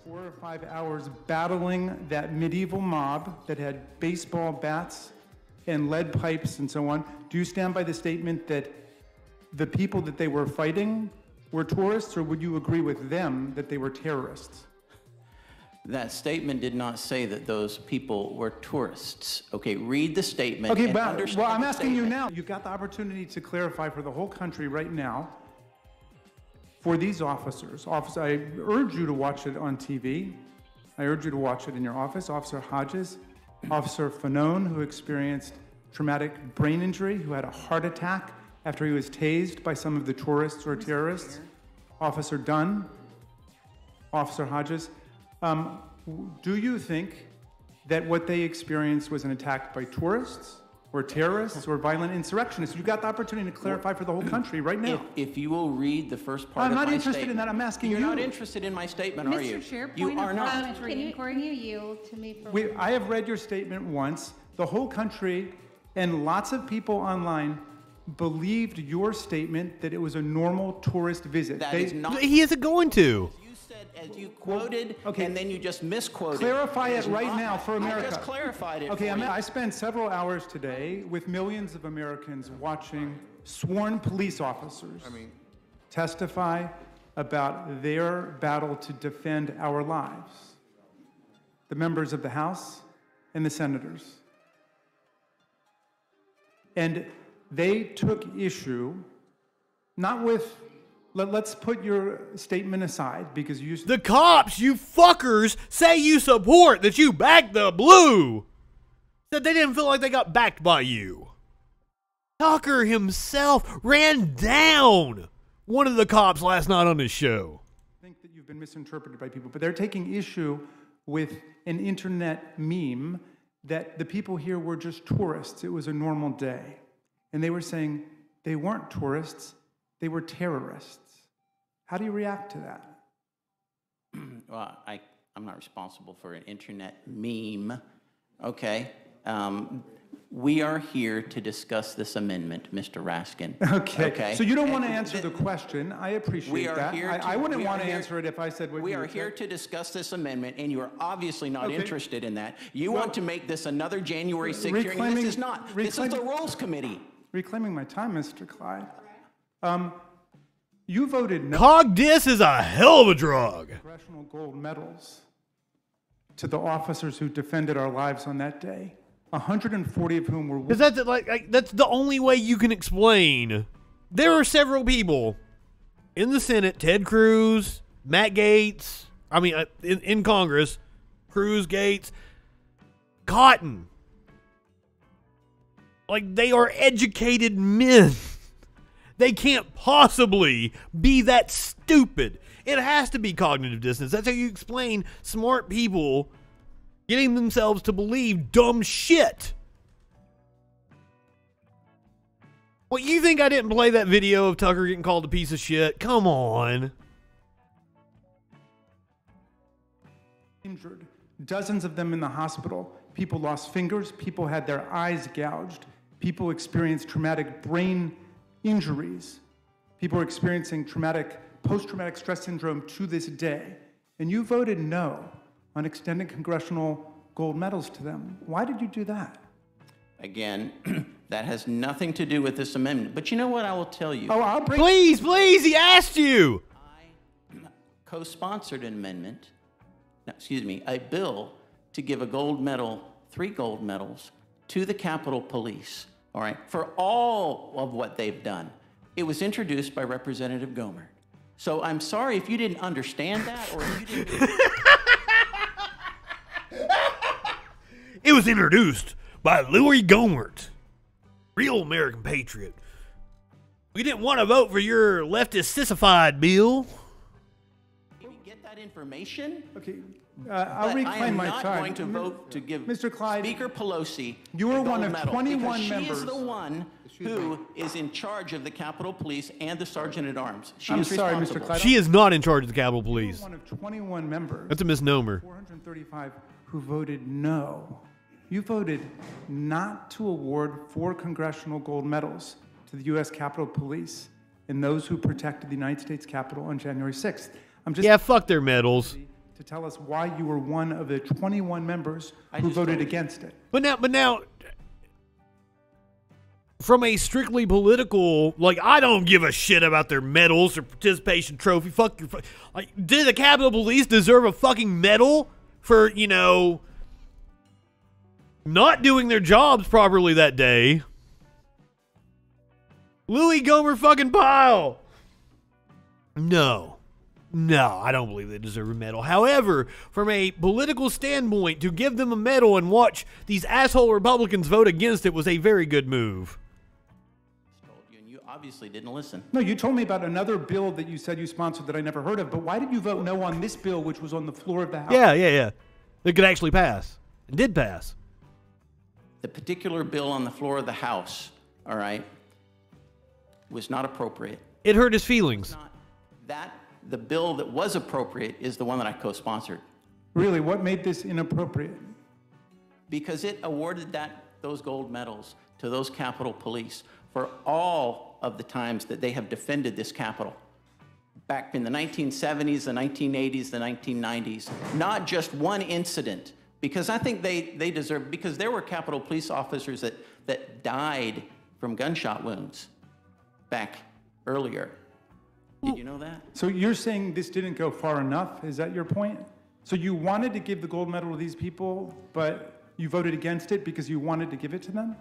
4 or 5 hours battling that medieval mob that had baseball bats and lead pipes and so on. Do you stand by the statement that the people that they were fighting were tourists, or would you agree with them that they were terrorists? That statement did not say that those people were tourists. Okay, read the statement. Okay, and but understand well, I'm the asking you statement. now. You've got the opportunity to clarify for the whole country right now. For these officers, I urge you to watch it on TV. I urge you to watch it in your office. Officer Hodges, Officer Fanone, who experienced traumatic brain injury, who had a heart attack after he was tased by some of the tourists or terrorists. Officer Dunn, Officer Hodges. Do you think that what they experienced was an attack by tourists or terrorists or violent insurrectionists? You got the opportunity to clarify for the whole country right now. If you will read the first part of my statement. I'm not interested in that. I'm asking you. You're not interested in my statement, are you? Mr. Chair, you point are of not. parliamentary inquiry. You yield to me for... I have read your statement once. The whole country and lots of people online believed your statement that it was a normal tourist visit. That is not... He isn't going to. As you quoted, and then you just misquoted. Clarify it right now for America. I just clarified it. Okay, for you. I spent several hours today with millions of Americans watching sworn police officers testify about their battle to defend our lives. The members of the House and the senators. And they took issue, not with... Let's put your statement aside because you... The cops, you fuckers, say you support, that you back the blue. That they didn't feel like they got backed by you. Tucker himself ran down one of the cops last night on his show. I think that you've been misinterpreted by people, but they're taking issue with an internet meme that the people here were just tourists. It was a normal day. And they were saying they weren't tourists, they were terrorists. How do you react to that? Well, I'm not responsible for an internet meme. Okay. We are here to discuss this amendment, Mr. Raskin. Okay. So you don't want to answer the question. I appreciate that. I wouldn't want to answer it if I said what we you are here to discuss this amendment, and you are obviously not interested in that. You want to make this another January 6th hearing. This is not. This is the Rules Committee. Reclaiming my time, Mr. Clyde. You voted no. Cogdis is a hell of a drug. Congressional gold medals to the officers who defended our lives on that day. 140 of whom were... Because that's the only way you can explain. There are several people in the Senate, Ted Cruz, Matt Gaetz, in Congress, Cruz, Gaetz, Cotton. Like, they are educated men. They can't possibly be that stupid. It has to be cognitive dissonance. That's how you explain smart people getting themselves to believe dumb shit. What, you think I didn't play that video of Tucker getting called a piece of shit? Come on. Injured. Dozens of them in the hospital. People lost fingers. People had their eyes gouged. People experienced traumatic brain injuries. People are experiencing post-traumatic stress syndrome to this day. And you voted no on extending congressional gold medals to them. Why did you do that? Again, that has nothing to do with this amendment. But you know what I will tell you? Oh, I'll bring... Please, he asked you. I co-sponsored an amendment, a bill to give a gold medal, 3 gold medals, to the Capitol Police. All right, for all of what they've done. It was introduced by Representative Gomer. So I'm sorry if you didn't understand that, or if you didn't. It was introduced by Louis Gohmert, real American patriot. We didn't want to vote for your leftist sissified bill. You can get that information. Okay, I'll reclaim my time. I am not going to vote to give Mr. Clyde, Speaker Pelosi you are the one gold of medal 21 because members. She is the one who is in charge of the Capitol Police and the Sergeant at Arms. She I'm is sorry, Mr. responsible. Clyde. She is not in charge of the Capitol Police. One of 21 members. That's a misnomer. 435 who voted no. You voted not to award 4 congressional gold medals to the U.S. Capitol Police and those who protected the United States Capitol on January 6th. I'm just fuck their medals. To tell us why you were one of the 21 members who voted against it. But now, from a strictly political, like, I don't give a shit about their medals or participation trophy. Fuck your, like, did the Capitol Police deserve a fucking medal for, you know, not doing their jobs properly that day? Louis Gohmert fucking Pyle. No, I don't believe they deserve a medal. However, from a political standpoint, to give them a medal and watch these asshole Republicans vote against it was a very good move. You obviously didn't listen. No, you told me about another bill that you said you sponsored that I never heard of, but why did you vote no on this bill, which was on the floor of the House? Yeah. It could actually pass. It did pass. The particular bill on the floor of the House, all right, was not appropriate. It hurt his feelings. The bill that was appropriate is the one that I co-sponsored. Really, what made this inappropriate? Because it awarded those gold medals to those Capitol Police for all of the times that they have defended this Capitol. Back in the 1970s, the 1980s, the 1990s. Not just one incident. Because I think they deserve, because there were Capitol Police officers that died from gunshot wounds back earlier. Did you know that? So you're saying this didn't go far enough? Is that your point? So you wanted to give the gold medal to these people, but you voted against it because you wanted to give it to them?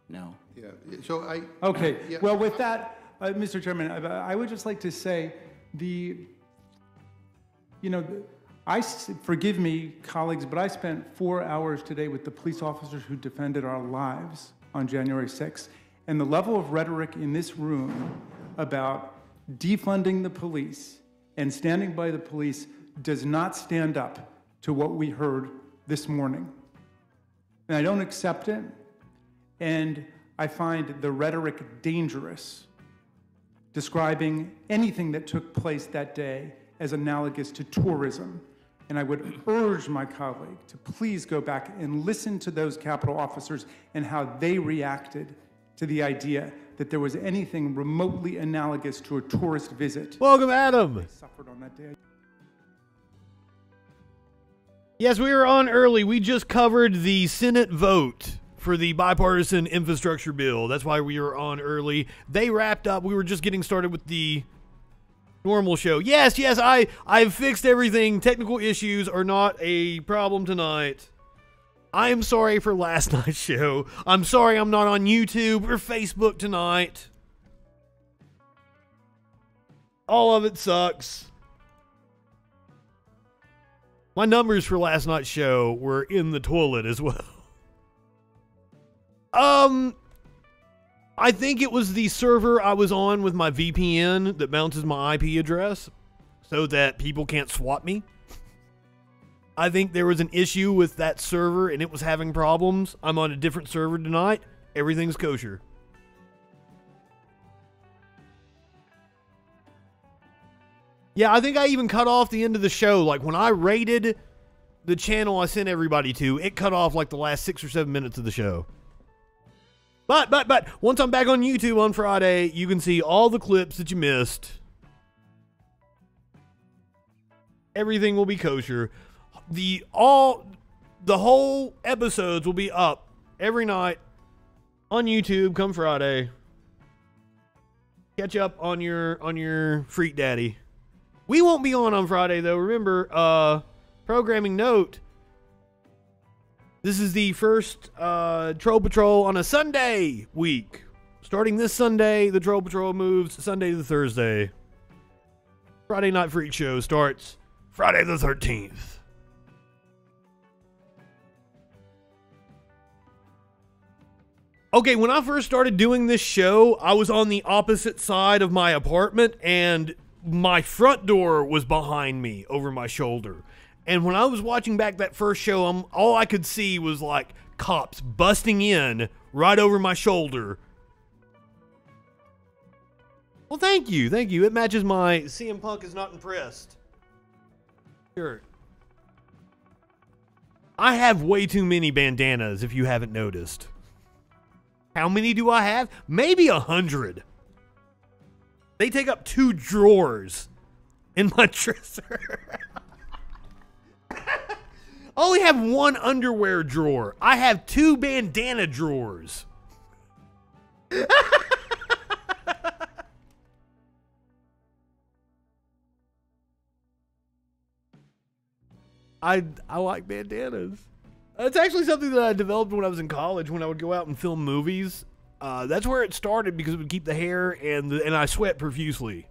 No. Yeah. So I. Okay. Yeah. Well, with that, Mr. Chairman, I would just like to say forgive me, colleagues, but I spent 4 hours today with the police officers who defended our lives on January 6th. And the level of rhetoric in this room about defunding the police and standing by the police does not stand up to what we heard this morning. And I don't accept it. And I find the rhetoric dangerous, describing anything that took place that day as analogous to tourism. And I would urge my colleague to please go back and listen to those Capitol officers and how they reacted to the idea that there was anything remotely analogous to a tourist visit. Welcome, Adam. They suffered on that day. Yes, we were on early. We just covered the Senate vote for the bipartisan infrastructure bill. That's why we were on early. They wrapped up. We were just getting started with the normal show. Yes, I've fixed everything. Technical issues are not a problem tonight. I am sorry for last night's show. I'm sorry I'm not on YouTube or Facebook tonight. All of it sucks. My numbers for last night's show were in the toilet as well. I think it was the server I was on with my VPN that bounces my IP address so that people can't swap me. I think there was an issue with that server and it was having problems. I'm on a different server tonight. Everything's kosher. Yeah, I think I even cut off the end of the show. Like when I rated the channel I sent everybody to, it cut off like the last 6 or 7 minutes of the show. But once I'm back on YouTube on Friday, you can see all the clips that you missed. Everything will be kosher. The whole episodes will be up every night on YouTube come Friday. Catch up on your Freak Daddy. We won't be on Friday though. Remember, programming note. This is the first Troll Patrol on a Sunday week. Starting this Sunday, the Troll Patrol moves Sunday to Thursday. Friday Night Freak Show starts Friday the 13th. Okay, when I first started doing this show, I was on the opposite side of my apartment, and my front door was behind me over my shoulder. And when I was watching back that first show, all I could see was like cops busting in right over my shoulder. Well, thank you. It matches my CM Punk is not impressed shirt. I have way too many bandanas, if you haven't noticed. How many do I have? Maybe 100. They take up 2 drawers in my dresser. I only have 1 underwear drawer. I have 2 bandana drawers. I like bandanas. It's actually something that I developed when I was in college, when I would go out and film movies. That's where it started, because it would keep the hair and I sweat profusely.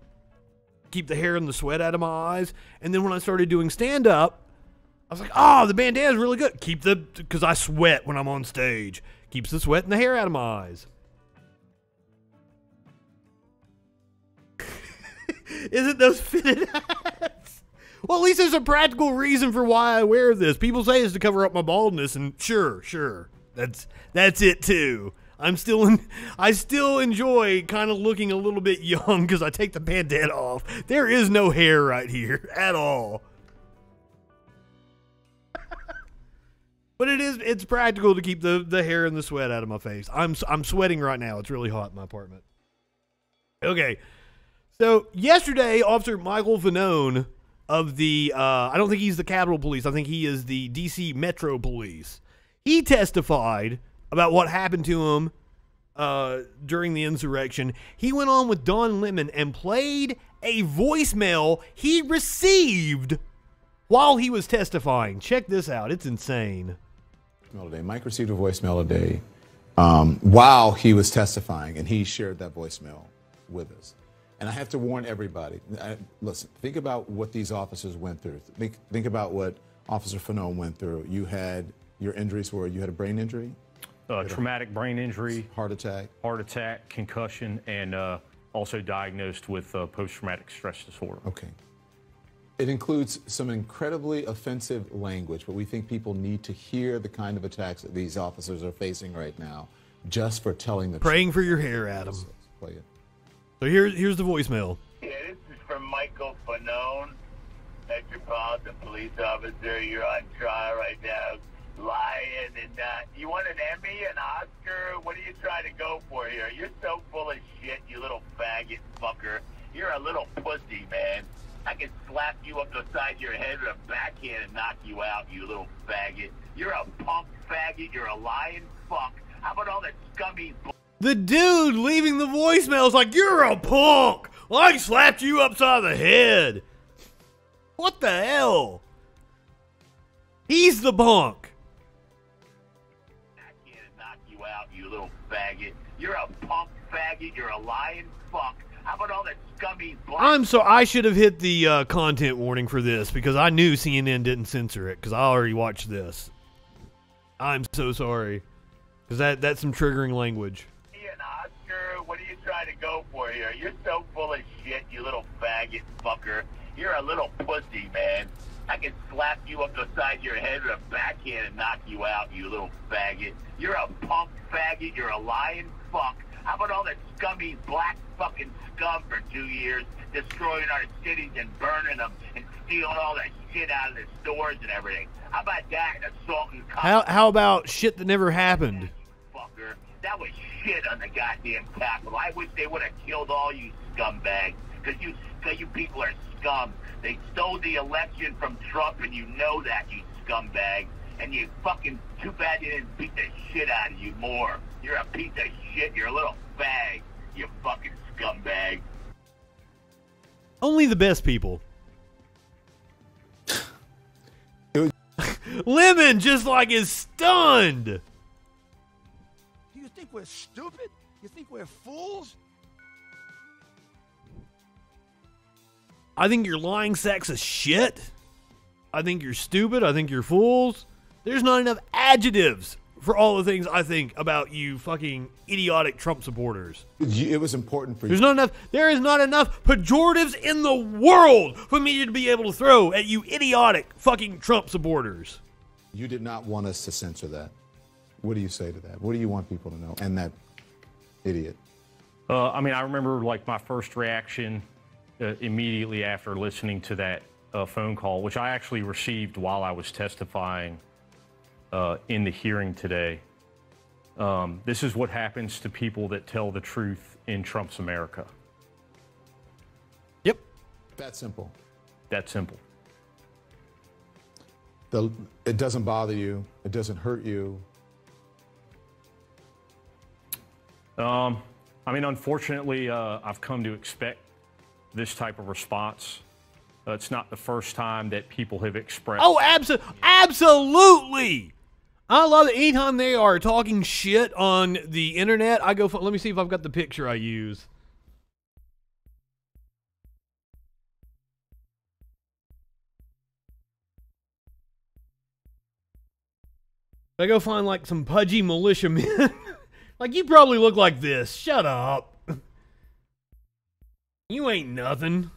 Keep the hair and the sweat out of my eyes. And then when I started doing stand-up, I was like, oh, the bandana's really good. Because I sweat when I'm on stage. Keeps the sweat and the hair out of my eyes. Isn't those fitted hats? Well, at least there's a practical reason for why I wear this. People say it's to cover up my baldness, and sure. That's it too. I still enjoy kind of looking a little bit young because I take the bandana off. There is no hair right here at all. But it's practical to keep the hair and the sweat out of my face. I'm sweating right now. It's really hot in my apartment. Okay. So yesterday, Officer Michael Vanone of the, I don't think he's the Capitol Police. I think he is the DC Metro Police. He testified about what happened to him during the insurrection. He went on with Don Lemon and played a voicemail he received while he was testifying. Check this out. It's insane. Mike received a voicemail today while he was testifying, and he shared that voicemail with us. And I have to warn everybody, listen, think about what these officers went through. Think about what Officer Fanone went through. You had, your injuries were, you had a brain injury? Traumatic brain injury. Heart attack, concussion, and also diagnosed with post-traumatic stress disorder. Okay. It includes some incredibly offensive language, but we think people need to hear the kind of attacks that these officers are facing right now just for telling the truth. Praying for your hair, Adam. Play it. So here's the voicemail. Yeah, this is from Michael Fanone, Metropolitan Police Officer. You're on trial right now, lying, and you want an Emmy, an Oscar? What are you trying to go for here? You're so full of shit, you little faggot fucker. You're a little pussy, man. I can slap you up the side of your head with a backhand and knock you out, you little faggot. You're a punk faggot. You're a lying fuck. How about all that scummy The dude leaving the voicemail is like, you're a punk. Well, I slapped you upside the head. What the hell? He's the punk. I can't knock you out, you little faggot. You're a punk faggot. You're a lying fuck. How about all that scummy I should have hit the content warning for this because I knew CNN didn't censor it because I already watched this. I'm so sorry. Because that's some triggering language. Oscar, what are you trying to go for here? You're so full of shit, you little faggot fucker. You're a little pussy, man. I can slap you up the side of your head with a backhand and knock you out, you little faggot. You're a punk faggot. You're a lying fuck. How about all that scummy black fucking scum for 2 years, destroying our cities and burning them and stealing all that shit out of the stores and everything? How about that and assaulting cops? How about shit that never happened? Fucker. That was shit on the goddamn Capitol. I wish they would have killed all you scumbags, because you people are scum. They stole the election from Trump, and you know that, you scumbag. And you fucking, too bad they didn't beat the shit out of you more. You're a piece of shit. You're a little fag, you fucking scumbag. Only the best people. Lemon just like is stunned. Do you think we're stupid? You think we're fools? I think you're lying sacks of shit. I think you're stupid. I think you're fools. There's not enough adjectives for all the things I think about you fucking idiotic Trump supporters. It was important for you. There is not enough pejoratives in the world for me to be able to throw at you idiotic fucking Trump supporters. You did not want us to censor that. What do you say to that? What do you want people to know? And that idiot. I mean, I remember like my first reaction immediately after listening to that phone call, which I actually received while I was testifying in the hearing today. This is what happens to people that tell the truth in Trump's America. Yep. That simple. That simple. It doesn't bother you. It doesn't hurt you. I mean, unfortunately, I've come to expect this type of response. It's not the first time that people have expressed. Oh, absolutely. I love it. Anytime they are talking shit on the internet, I go, let me see if I've got the picture I use. I go find like some pudgy militiamen. Like, you probably look like this. Shut up. You ain't nothing.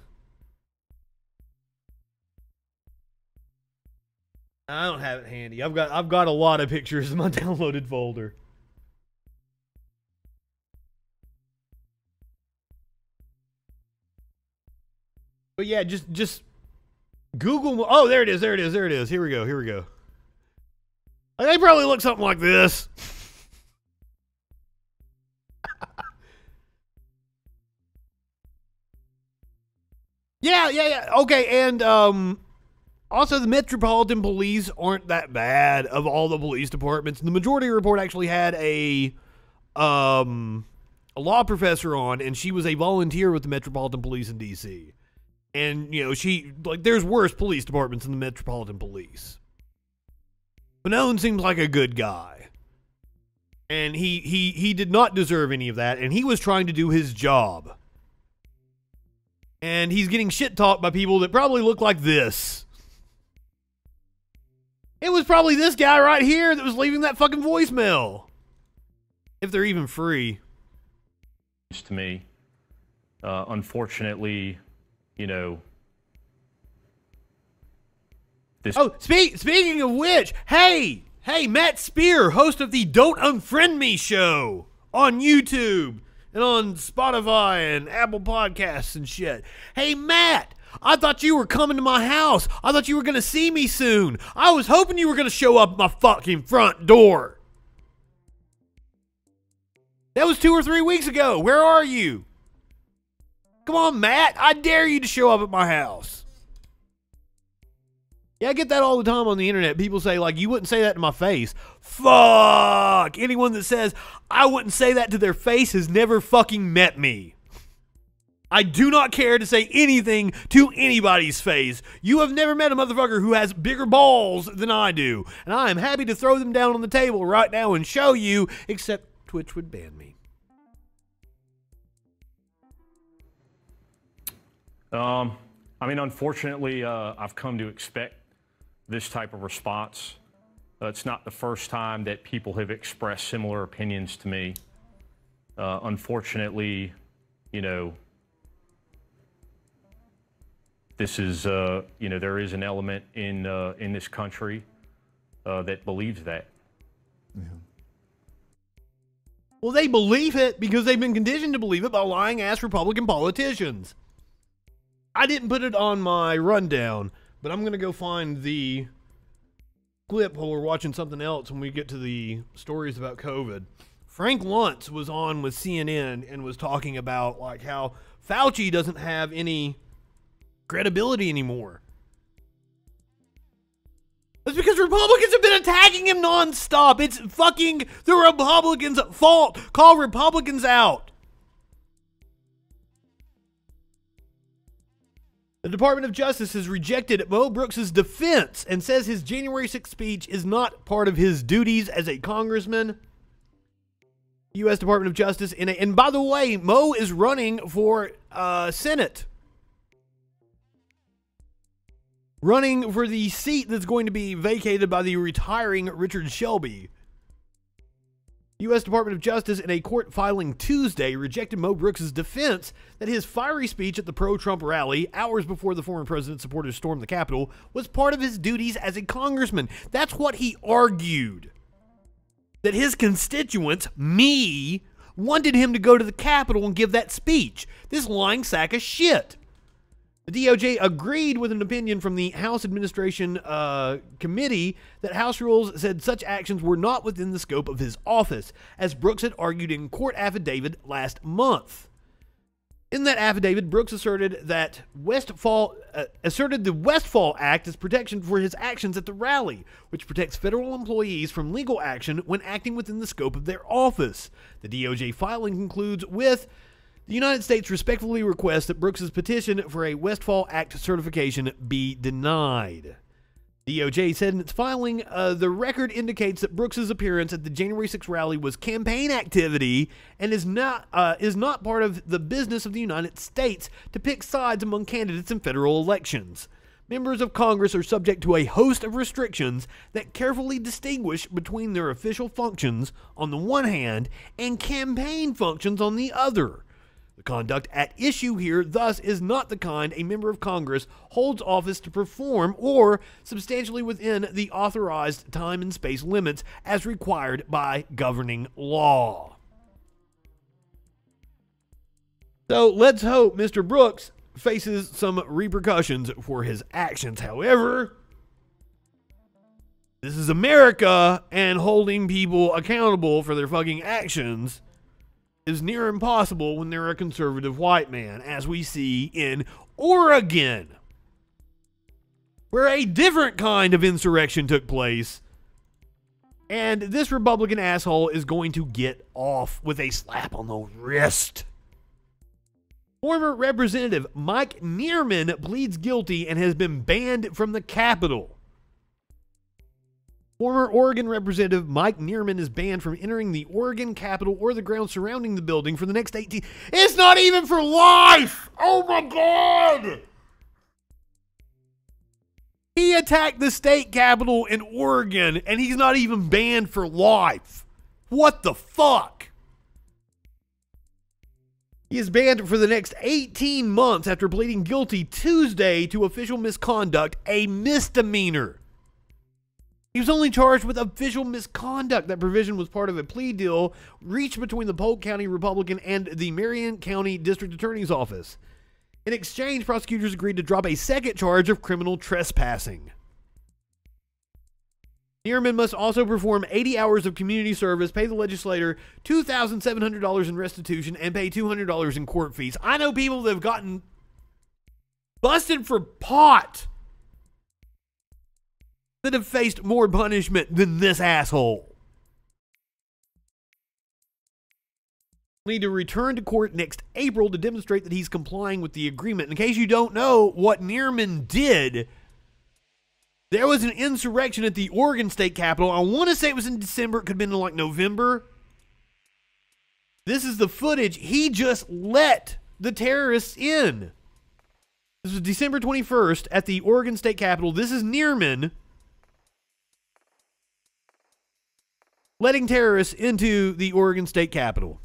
I don't have it handy. I've got a lot of pictures in my downloaded folder. But yeah, just Google. Oh, there it is. Here we go. They probably look something like this. Yeah. Okay, and also the Metropolitan Police aren't that bad of all the police departments. The Majority Report actually had a law professor on, and she was a volunteer with the Metropolitan Police in D.C. And, you know, there's worse police departments than the Metropolitan Police. But no one seems like a good guy. And he did not deserve any of that, and he was trying to do his job. And he's getting shit talked by people that probably look like this. It was probably this guy right here that was leaving that fucking voicemail. If they're even free. To me, unfortunately, you know. Speaking of which, hey, Matt Spear, host of the Don't Unfriend Me show on YouTube and on Spotify and Apple Podcasts and shit. Hey, Matt, I thought you were coming to my house. I thought you were going to see me soon. I was hoping you were going to show up at my fucking front door. That was 2 or 3 weeks ago. Where are you? Come on, Matt. I dare you to show up at my house. Yeah, I get that all the time on the internet. People say, like, you wouldn't say that to my face. Fuck! Anyone that says, I wouldn't say that to their face has never fucking met me. I do not care to say anything to anybody's face. You have never met a motherfucker who has bigger balls than I do. And I am happy to throw them down on the table right now and show you, except Twitch would ban me. I mean, unfortunately, I've come to expect this type of response. It's not the first time that people have expressed similar opinions to me. Unfortunately, you know, this is, you know, there is an element in this country that believes that. Yeah. Well, they believe it because they've been conditioned to believe it by lying-ass Republican politicians. I didn't put it on my rundown, but I'm going to go find the clip while we're watching something else when we get to the stories about COVID. Frank Luntz was on with CNN and was talking about like how Fauci doesn't have any credibility anymore. That's because Republicans have been attacking him nonstop. It's fucking the Republicans' fault. Call Republicans out. The Department of Justice has rejected Mo Brooks' defense and says his January 6th speech is not part of his duties as a congressman. U.S. Department of Justice, and by the way, Mo is running for Senate. running for the seat that's going to be vacated by the retiring Richard Shelby. U.S. Department of Justice, in a court filing Tuesday, rejected Mo Brooks' defense that his fiery speech at the pro-Trump rally, hours before the former president's supporters stormed the Capitol, was part of his duties as a congressman. That's what he argued. That his constituents, me, wanted him to go to the Capitol and give that speech. This lying sack of shit. The DOJ agreed with an opinion from the House Administration Committee that House rules said such actions were not within the scope of his office, as Brooks had argued in court affidavit last month. In that affidavit, Brooks asserted that the Westfall Act as protection for his actions at the rally, which protects federal employees from legal action when acting within the scope of their office. The DOJ filing concludes with, the United States respectfully requests that Brooks' petition for a Westfall Act certification be denied. DOJ said in its filing, the record indicates that Brooks' appearance at the January 6th rally was campaign activity and is not part of the business of the United States to pick sides among candidates in federal elections. Members of Congress are subject to a host of restrictions that carefully distinguish between their official functions on the one hand and campaign functions on the other. The conduct at issue here, thus, is not the kind a member of Congress holds office to perform or substantially within the authorized time and space limits as required by governing law. So let's hope Mr. Brooks faces some repercussions for his actions. However, this is America, and holding people accountable for their fucking actions is near impossible when they're a conservative white man, as we see in Oregon, where a different kind of insurrection took place, and this Republican asshole is going to get off with a slap on the wrist. Former Representative Mike Neerman pleads guilty and has been banned from the Capitol. Former Oregon Representative Mike Neerman is banned from entering the Oregon Capitol or the grounds surrounding the building for the next 18... It's not even for life! Oh my God! He attacked the state capitol in Oregon, and he's not even banned for life. What the fuck? He is banned for the next 18 months after pleading guilty Tuesday to official misconduct, a misdemeanor. He was only charged with official misconduct. That provision was part of a plea deal reached between the Polk County Republican and the Marion County District Attorney's Office. In exchange, prosecutors agreed to drop a second charge of criminal trespassing. Neerman must also perform 80 hours of community service, pay the legislator $2,700 in restitution, and pay $200 in court fees. I know people that have gotten busted for pot that have faced more punishment than this asshole. Need to return to court next April to demonstrate that he's complying with the agreement. In case you don't know what Neerman did, there was an insurrection at the Oregon State Capitol. I want to say it was in December. It could have been in like November. This is the footage. He just let the terrorists in. This was December 21st at the Oregon State Capitol. This is Neerman letting terrorists into the Oregon State Capitol.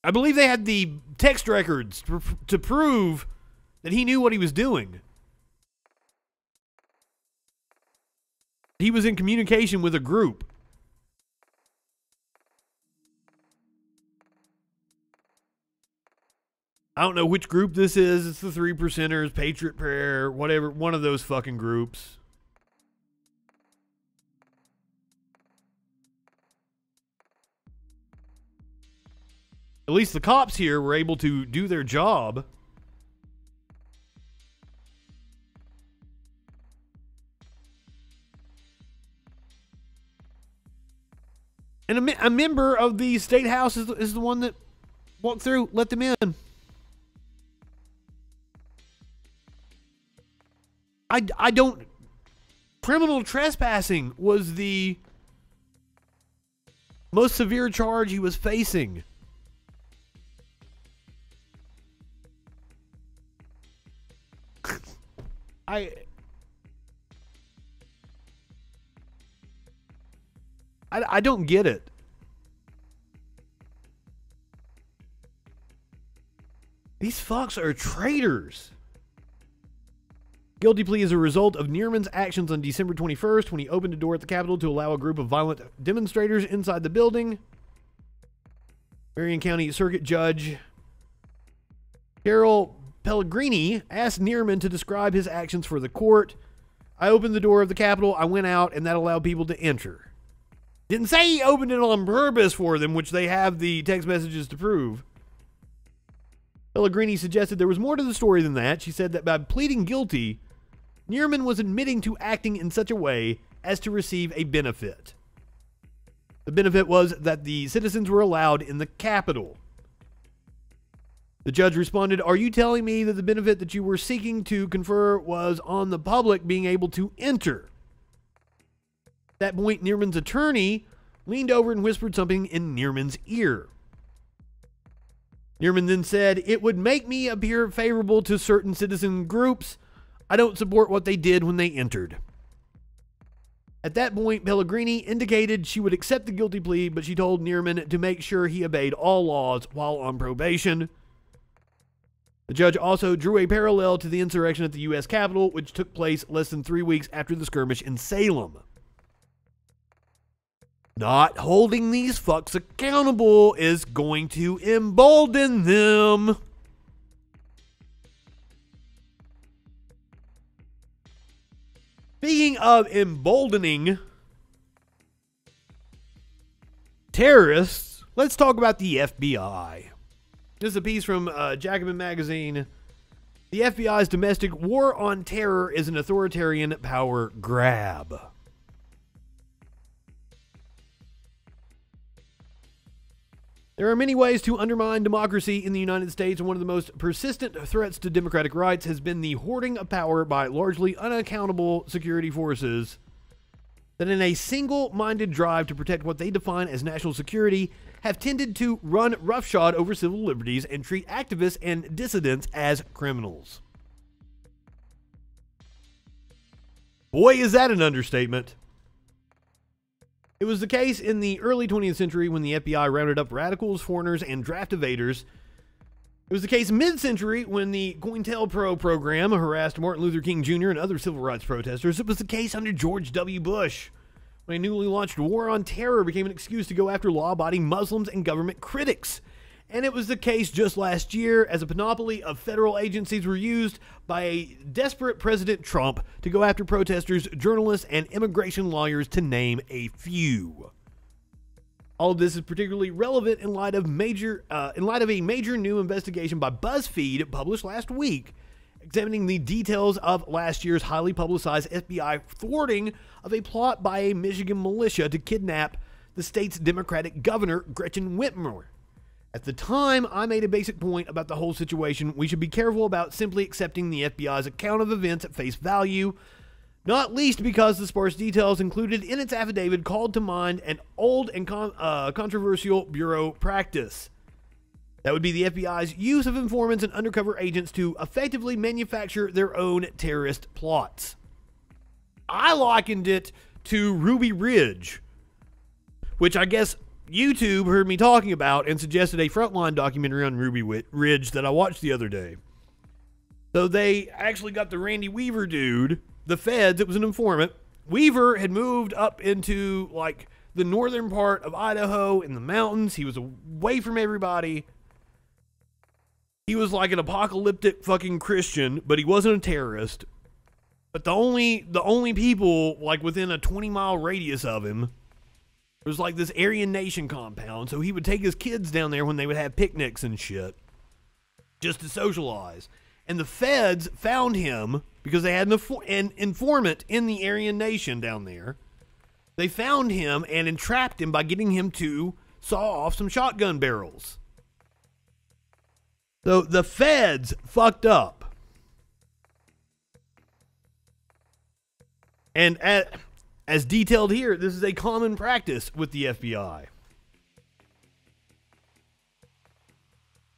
I believe they had the text records to prove that he knew what he was doing. He was in communication with a group. I don't know which group this is. It's the 3%ers, Patriot Prayer, whatever, one of those fucking groups. At least the cops here were able to do their job. And a member of the state house is the one that walked through, let them in. I don't... Criminal trespassing was the most severe charge he was facing. I don't get it. These fucks are traitors. Guilty plea is a result of Neerman's actions on December 21st when he opened a door at the Capitol to allow a group of violent demonstrators inside the building. Marion County Circuit Judge Carol Pellegrini asked Neerman to describe his actions for the court. I opened the door of the Capitol, I went out, and that allowed people to enter. Didn't say he opened it on purpose for them, which they have the text messages to prove. Pellegrini suggested there was more to the story than that. She said that by pleading guilty, Neerman was admitting to acting in such a way as to receive a benefit. The benefit was that the citizens were allowed in the Capitol. The judge responded, "Are you telling me that the benefit that you were seeking to confer was on the public being able to enter?" At that point, Neerman's attorney leaned over and whispered something in Neerman's ear. Neerman then said, "It would make me appear favorable to certain citizen groups. I don't support what they did when they entered." At that point, Pellegrini indicated she would accept the guilty plea, but she told Neerman to make sure he obeyed all laws while on probation. The judge also drew a parallel to the insurrection at the U.S. Capitol, which took place less than 3 weeks after the skirmish in Salem. Not holding these fucks accountable is going to embolden them. Speaking of emboldening terrorists, let's talk about the FBI. This is a piece from Jacobin Magazine. The FBI's domestic war on terror is an authoritarian power grab. There are many ways to undermine democracy in the United States, and one of the most persistent threats to democratic rights has been the hoarding of power by largely unaccountable security forces that, in a single-minded drive to protect what they define as national security, have tended to run roughshod over civil liberties and treat activists and dissidents as criminals. Boy, is that an understatement. It was the case in the early 20th century when the FBI rounded up radicals, foreigners, and draft evaders. It was the case mid-century when the COINTELPRO program harassed Martin Luther King Jr. and other civil rights protesters. It was the case under George W. Bush when a newly launched war on terror became an excuse to go after law-abiding Muslims and government critics. And it was the case just last year as a panoply of federal agencies were used by a desperate President Trump to go after protesters, journalists, and immigration lawyers, to name a few. All of this is particularly relevant in light of a major new investigation by BuzzFeed published last week, examining the details of last year's highly publicized FBI thwarting of a plot by a Michigan militia to kidnap the state's Democratic governor, Gretchen Whitmer. At the time, I made a basic point about the whole situation. We should be careful about simply accepting the FBI's account of events at face value, not least because the sparse details included in its affidavit called to mind an old and controversial bureau practice. That would be the FBI's use of informants and undercover agents to effectively manufacture their own terrorist plots. I likened it to Ruby Ridge, which I guess YouTube heard me talking about and suggested a Frontline documentary on Ruby Ridge that I watched the other day. So they actually got the Randy Weaver dude, the feds, it was an informant. Weaver had moved up into like the northern part of Idaho in the mountains. He was away from everybody. He was like an apocalyptic fucking Christian, but he wasn't a terrorist. But the only people like within a 20-mile radius of him, it was like this Aryan Nation compound, so he would take his kids down there when they would have picnics and shit, just to socialize. And the feds found him because they had an informant in the Aryan Nation down there. They found him and entrapped him by getting him to saw off some shotgun barrels. So the feds fucked up. And as detailed here, this is a common practice with the FBI.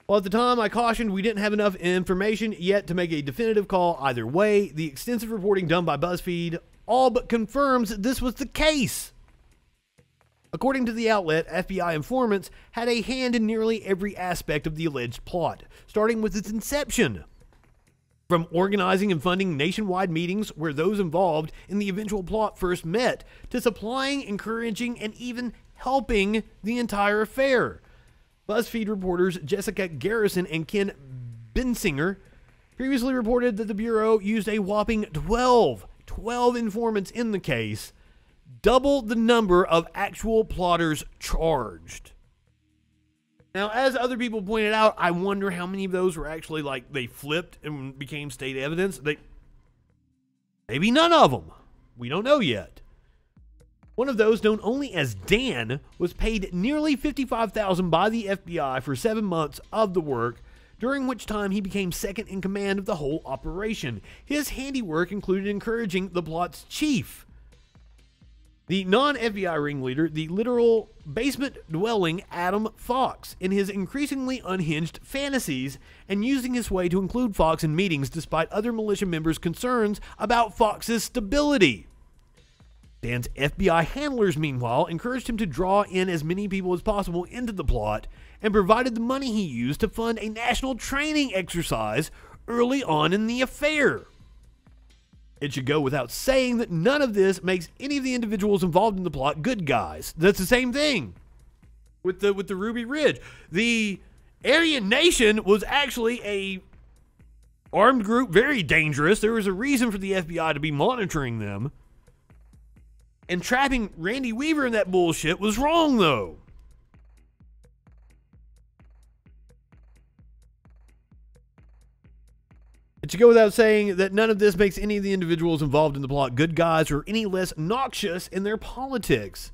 Well, at the time, I cautioned we didn't have enough information yet to make a definitive call either way. The extensive reporting done by BuzzFeed all but confirms that this was the case. According to the outlet, FBI informants had a hand in nearly every aspect of the alleged plot, starting with its inception. From organizing and funding nationwide meetings where those involved in the eventual plot first met, to supplying, encouraging, and even helping the entire affair. BuzzFeed reporters Jessica Garrison and Ken Bensinger previously reported that the Bureau used a whopping 12 informants in the case, double the number of actual plotters charged. Now, as other people pointed out, I wonder how many of those were actually, like, they flipped and became state evidence. Maybe none of them. We don't know yet. One of those, known only as Dan, was paid nearly $55,000 by the FBI for 7 months of the work, during which time he became second in command of the whole operation. His handiwork included encouraging the plot's chief, the non-FBI ringleader, the literal basement-dwelling Adam Fox, in his increasingly unhinged fantasies, and using his way to include Fox in meetings despite other militia members' concerns about Fox's stability. Dan's FBI handlers, meanwhile, encouraged him to draw in as many people as possible into the plot and provided the money he used to fund a national training exercise early on in the affair. It should go without saying that none of this makes any of the individuals involved in the plot good guys. That's the same thing with the Ruby Ridge. The Aryan Nation was actually a armed group, very dangerous. There was a reason for the FBI to be monitoring them. And trapping Randy Weaver in that bullshit was wrong, though. It should go without saying that none of this makes any of the individuals involved in the plot good guys or any less noxious in their politics.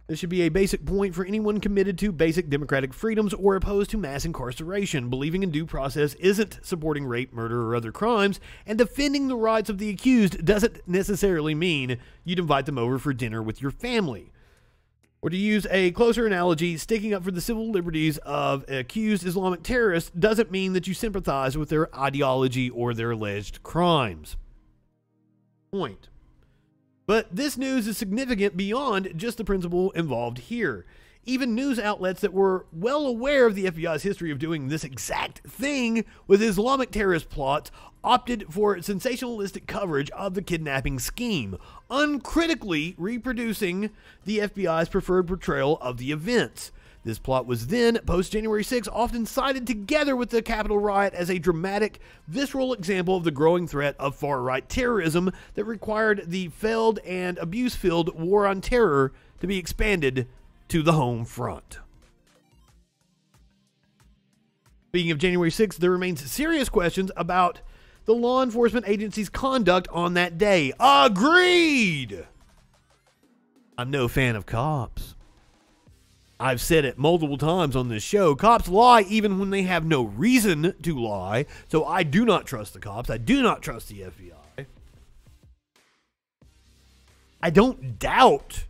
This should be a basic point for anyone committed to basic democratic freedoms or opposed to mass incarceration. Believing in due process isn't supporting rape, murder, or other crimes, and defending the rights of the accused doesn't necessarily mean you'd invite them over for dinner with your family. Or to use a closer analogy, sticking up for the civil liberties of accused Islamic terrorists doesn't mean that you sympathize with their ideology or their alleged crimes. Point. But this news is significant beyond just the principle involved here. Even news outlets that were well aware of the FBI's history of doing this exact thing with Islamic terrorist plots opted for sensationalistic coverage of the kidnapping scheme, uncritically reproducing the FBI's preferred portrayal of the events. This plot was then, post-January 6, often cited together with the Capitol riot as a dramatic, visceral example of the growing threat of far-right terrorism that required the failed and abuse-filled war on terror to be expanded to the home front. Speaking of January 6th, there remains serious questions about the law enforcement agency's conduct on that day. Agreed! I'm no fan of cops. I've said it multiple times on this show. Cops lie even when they have no reason to lie, so I do not trust the cops. I do not trust the FBI. I don't doubt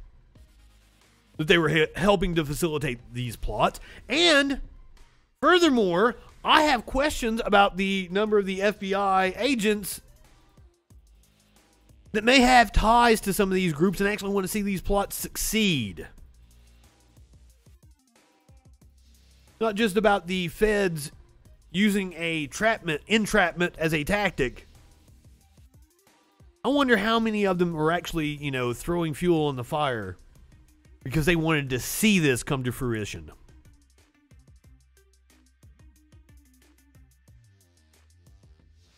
that they were helping to facilitate these plots. And furthermore, I have questions about the number of the FBI agents that may have ties to some of these groups and actually want to see these plots succeed. Not just about the feds using entrapment as a tactic. I wonder how many of them were actually, throwing fuel on the fire because they wanted to see this come to fruition.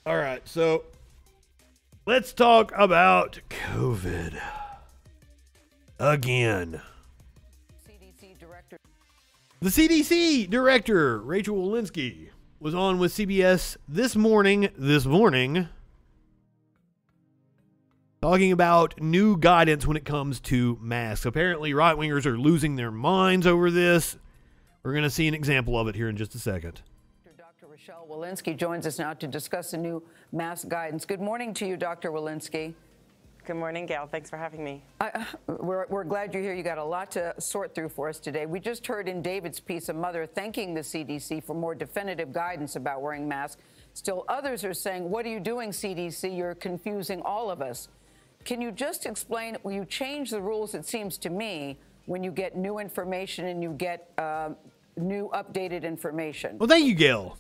All right, so let's talk about COVID again. The CDC director, Rachel Walensky, was on with CBS this morning, talking about new guidance when it comes to masks. Apparently, right-wingers are losing their minds over this. We're going to see an example of it here in just a second. Dr. Rochelle Walensky joins us now to discuss the new mask guidance. Good morning to you, Dr. Walensky. Good morning, Gail. Thanks for having me. We're glad you're here. You got a lot to sort through for us today. We just heard in David's piece a mother thanking the CDC for more definitive guidance about wearing masks. Still others are saying, what are you doing, CDC? You're confusing all of us. Can you just explain, when you change the rules, it seems to me, when you get new information and you get new updated information? Well, thank you, Gail.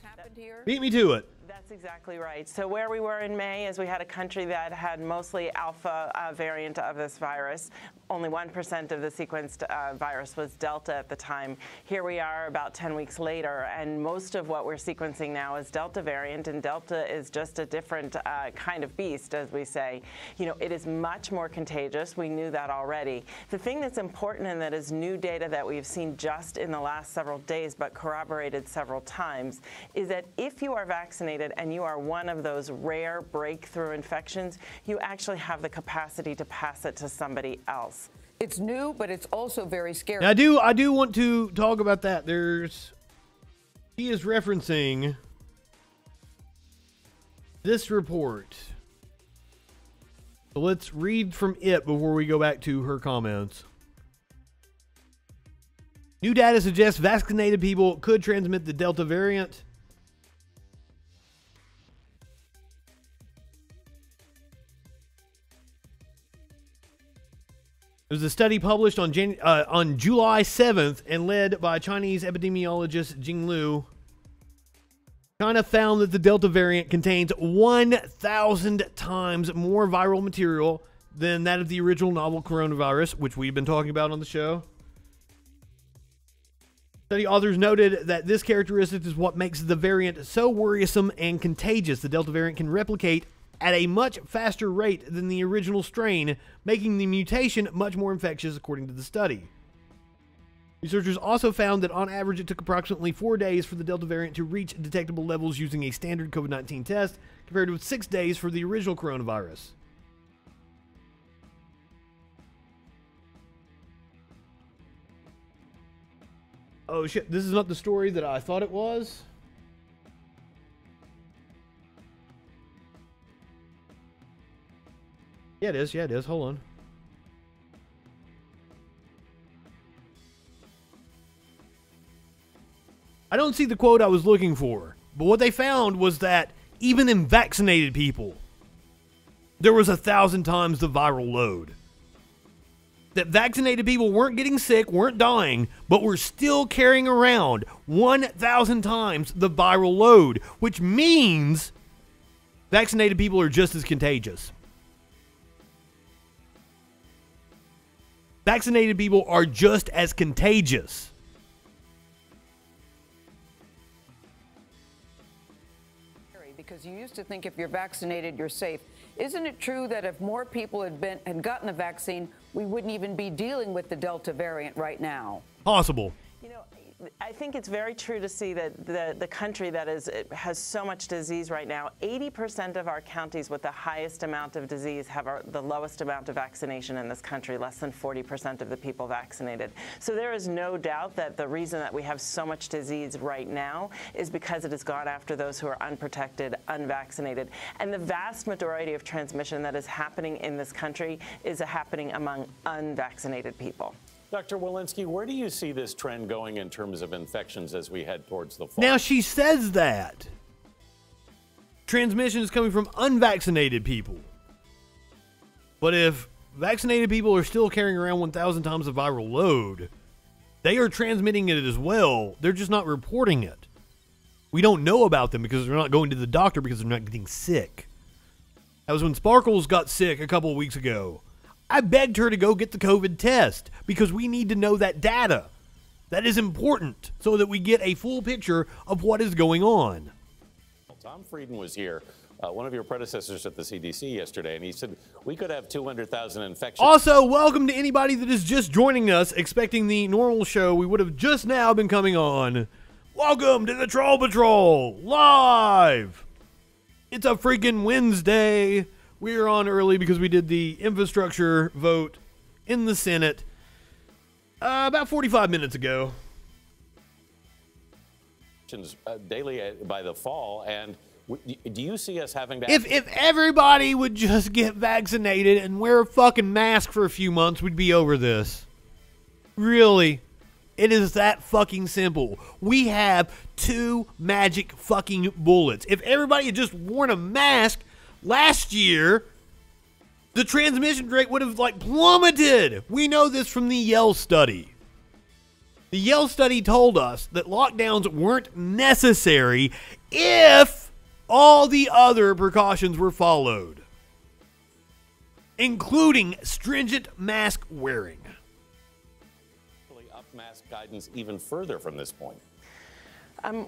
Beat me to it. That's exactly right. So where we were in May is we had a country that had mostly alpha variant of this virus. Only 1% of the sequenced virus was Delta at the time. Here we are about 10 weeks later, and most of what we're sequencing now is Delta variant, and Delta is just a different kind of beast, as we say. You know, it is much more contagious. We knew that already. The thing that's important, and that is new data that we've seen just in the last several days, but corroborated several times, is that if you are vaccinated and you are one of those rare breakthrough infections, you actually have the capacity to pass it to somebody else. It's new, but it's also very scary. Now, I do want to talk about that. He is referencing this report. So let's read from it before we go back to her comments. New data suggests vaccinated people could transmit the Delta variant. It was a study published on July 7th and led by Chinese epidemiologist Jing Liu. China found that the Delta variant contains 1,000 times more viral material than that of the original novel coronavirus, which we've been talking about on the show. Study authors noted that this characteristic is what makes the variant so worrisome and contagious. The Delta variant can replicate at a much faster rate than the original strain, making the mutation much more infectious, according to the study. Researchers also found that on average it took approximately 4 days for the Delta variant to reach detectable levels using a standard COVID-19 test, compared with 6 days for the original coronavirus. Oh shit, this is not the story that I thought it was. Yeah, it is. Yeah, it is. Hold on. I don't see the quote I was looking for, but what they found was that even in vaccinated people, there was 1,000 times the viral load. That vaccinated people weren't getting sick, weren't dying, but were still carrying around 1,000 times the viral load, which means vaccinated people are just as contagious. Vaccinated people are just as contagious. Because you used to think if you're vaccinated, you're safe. Isn't it true that if more people had gotten the vaccine, we wouldn't even be dealing with the Delta variant right now? Possible. You know, I think it's very true to see that the country that has so much disease right now, 80% of our counties with the highest amount of disease have the lowest amount of vaccination in this country, less than 40% of the people vaccinated. So there is no doubt that the reason that we have so much disease right now is because it has gone after those who are unprotected, unvaccinated. And the vast majority of transmission that is happening in this country is happening among unvaccinated people. Dr. Walensky, where do you see this trend going in terms of infections as we head towards the fall? Now, she says that transmission is coming from unvaccinated people. But if vaccinated people are still carrying around 1,000 times the viral load, they are transmitting it as well. They're just not reporting it. We don't know about them because they're not going to the doctor because they're not getting sick. That was when Sparkles got sick a couple of weeks ago. I begged her to go get the COVID test because we need to know that data. That is important so that we get a full picture of what is going on. Tom Frieden was here, one of your predecessors at the CDC yesterday, and he said we could have 200,000 infections. Also, welcome to anybody that is just joining us, expecting the normal show we would have just now been coming on. Welcome to the Troll Patrol, live! It's a freaking Wednesday. We are on early because we did the infrastructure vote in the Senate about 45 minutes ago. Daily by the fall, and Do you see us having to... If everybody would just get vaccinated and wear a fucking mask for a few months, we'd be over this. Really. It is that fucking simple. We have 2 magic fucking bullets. If everybody had just worn a mask last year, the transmission rate would have plummeted. We know this from the Yale study. The Yale study told us that lockdowns weren't necessary if all the other precautions were followed, including stringent mask wearing. Up mask guidance even further from this point.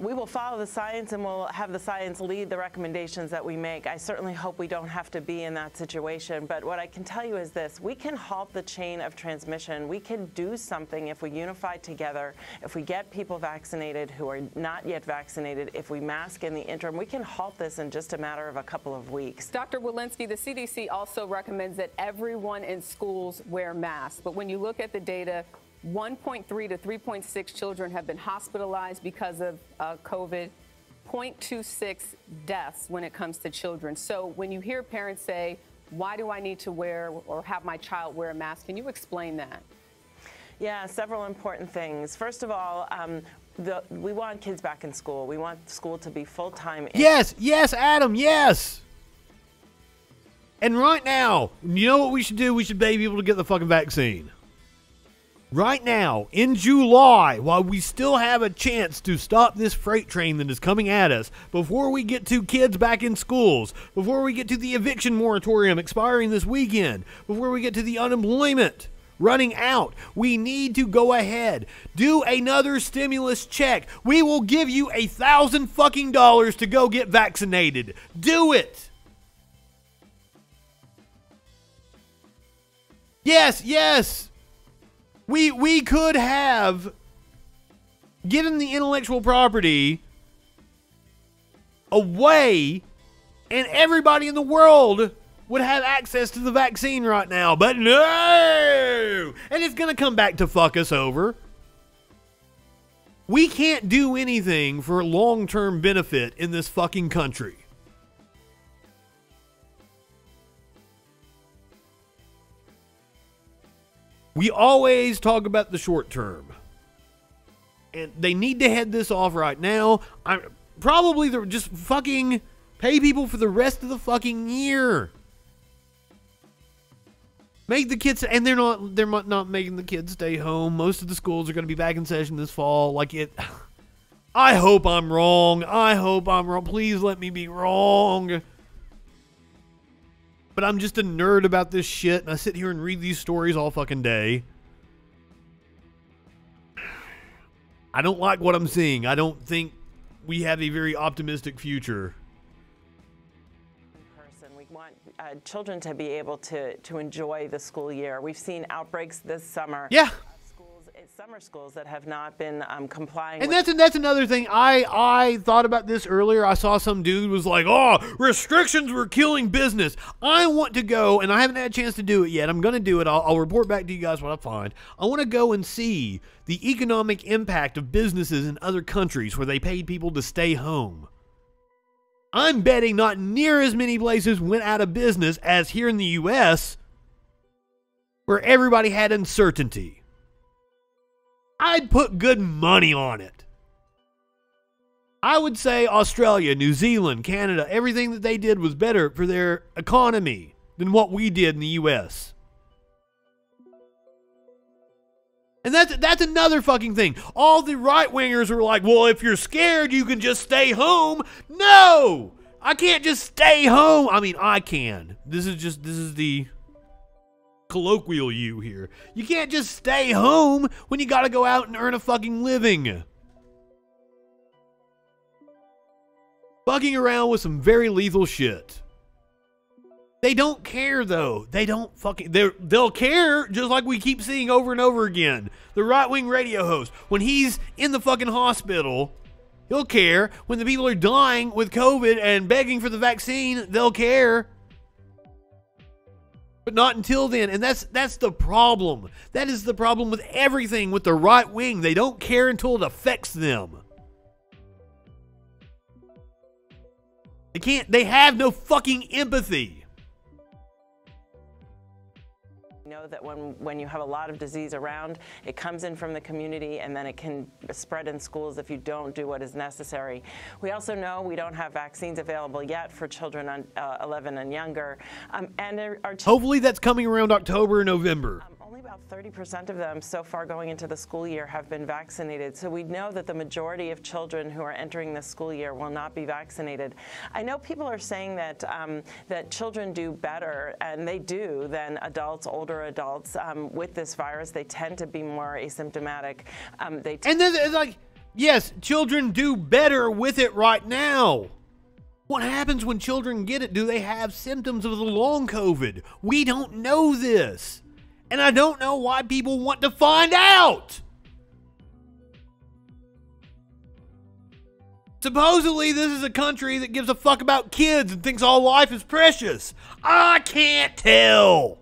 We will follow the science, and we'll have the science lead the recommendations that we make. I certainly hope we don't have to be in that situation, but what I can tell you is this: we can halt the chain of transmission. We can do something if we unify together, if we get people vaccinated who are not yet vaccinated, if we mask in the interim. We can halt this in just a matter of a couple of weeks. Dr. Walensky, the CDC also recommends that everyone in schools wear masks, but when you look at the data, 1.3 to 3.6 children have been hospitalized because of COVID, 0.26 deaths when it comes to children. So when you hear parents say, why do I need to wear or have my child wear a mask, can you explain that? Yeah, several important things. First of all, we want kids back in school. We want school to be full-time. Yes, Adam, yes. And right now, you know what we should do? We should beg people to get the fucking vaccine. Right now, in July, while we still have a chance to stop this freight train that is coming at us, before we get to kids back in schools, before we get to the eviction moratorium expiring this weekend, before we get to the unemployment running out, we need to go ahead, do another stimulus check. We will give you $1,000 fucking dollars to go get vaccinated. Do it. Yes. We could have given the intellectual property away, and everybody in the world would have access to the vaccine right now. But no! And it's going to come back to fuck us over. We can't do anything for long-term benefit in this fucking country. We always talk about the short term. And they need to head this off right now. Probably they're just fucking pay people for the rest of the fucking year. Make the kids, and they're not making the kids stay home. Most of the schools are going to be back in session this fall. I hope I'm wrong. Please let me be wrong. But I'm just a nerd about this shit, and I sit here and read these stories all fucking day. I don't like what I'm seeing. I don't think we have a very optimistic future. We want children to be able to enjoy the school year. We've seen outbreaks this summer. Yeah. Summer schools that have not been complying. And that's another thing. I thought about this earlier. I saw some dude was like, oh, restrictions were killing business. I want to go, and I haven't had a chance to do it yet. I'm going to do it. I'll report back to you guys what I find. I want to go and see the economic impact of businesses in other countries where they paid people to stay home. I'm betting not near as many places went out of business as here in the U.S., where everybody had uncertainty. I'd put good money on it. I would say Australia, New Zealand, Canada, everything that they did was better for their economy than what we did in the U.S. And that's another fucking thing. All the right-wingers were like, well, if you're scared, you can just stay home. No! I can't just stay home. I mean, I can. This is the colloquial you here. You can't just stay home when you gotta go out and earn a fucking living. Fucking around with some very lethal shit. They don't care though. They'll care just like we keep seeing over and over again. The right-wing radio host, when he's in the fucking hospital, he'll care. When the people are dying with COVID and begging for the vaccine, they'll care. But not until then, and that's the problem. That is the problem with everything with the right wing. They don't care until it affects them. They have no fucking empathy. Know that when you have a lot of disease around, it comes in from the community and then it can spread in schools if you don't do what is necessary. We also know we don't have vaccines available yet for children on 11 and younger. Hopefully that's coming around October, November. Only about 30% of them so far going into the school year have been vaccinated. So we know that the majority of children who are entering the school year will not be vaccinated. I know people are saying that that children do better, and they do, than adults, older adults with this virus. They tend to be more asymptomatic. And then it's like, yes, children do better with it right now. What happens when children get it? Do they have symptoms of the long COVID? We don't know this. And I don't know why people want to find out. Supposedly, this is a country that gives a fuck about kids and thinks all life is precious. I can't tell.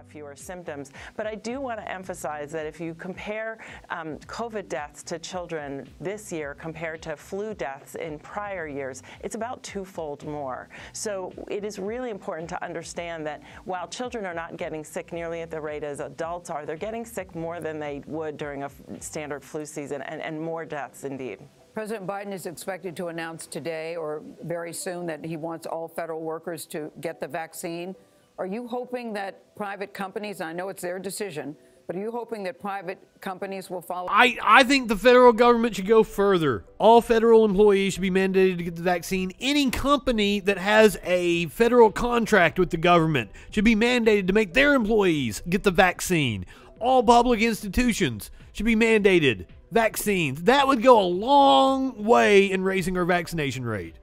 Fewer symptoms. But I do want to emphasize that if you compare COVID deaths to children this year compared to flu deaths in prior years, it's about twofold more. So it is really important to understand that while children are not getting sick nearly at the rate as adults are, they're getting sick more than they would during a standard flu season, and more deaths indeed. President Biden is expected to announce today or very soon that he wants all federal workers to get the vaccine. Are you hoping that private companies, I know it's their decision, but are you hoping that private companies will follow? I think the federal government should go further. All federal employees should be mandated to get the vaccine. Any company that has a federal contract with the government should be mandated to make their employees get the vaccine. All public institutions should be mandated vaccines. That would go a long way in raising our vaccination rate.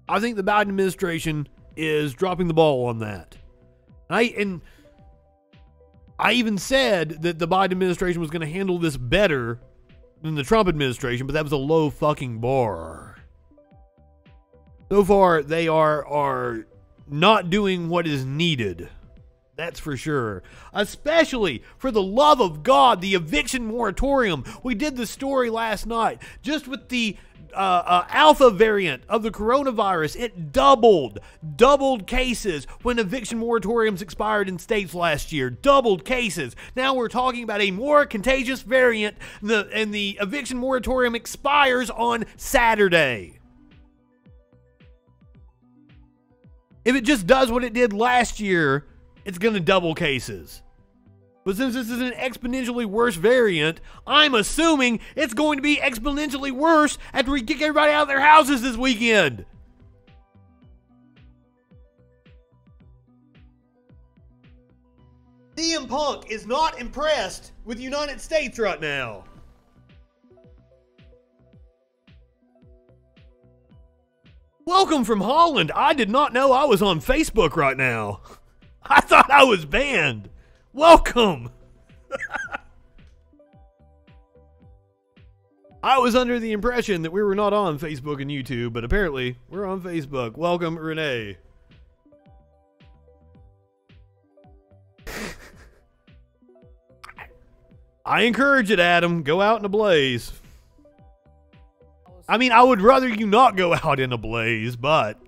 I think the Biden administration is dropping the ball on that. I even said that the Biden administration was going to handle this better than the Trump administration, but that was a low fucking bar. So far, they are not doing what is needed. That's for sure. Especially, for the love of God, the eviction moratorium. We did the story last night. Just with the alpha variant of the coronavirus, it doubled cases when eviction moratoriums expired in states last year. Doubled cases. Now we're talking about a more contagious variant, and the eviction moratorium expires on Saturday. If it just does what it did last year, it's going to double cases. But since this is an exponentially worse variant, I'm assuming it's going to be exponentially worse after we kick everybody out of their houses this weekend. CM Punk is not impressed with the United States right now. Welcome from Holland. I did not know I was on Facebook right now. I thought I was banned. Welcome. I was under the impression that we were not on Facebook and YouTube, but apparently we're on Facebook. Welcome, Renee. I encourage it, Adam. Go out in a blaze. I mean, I would rather you not go out in a blaze, but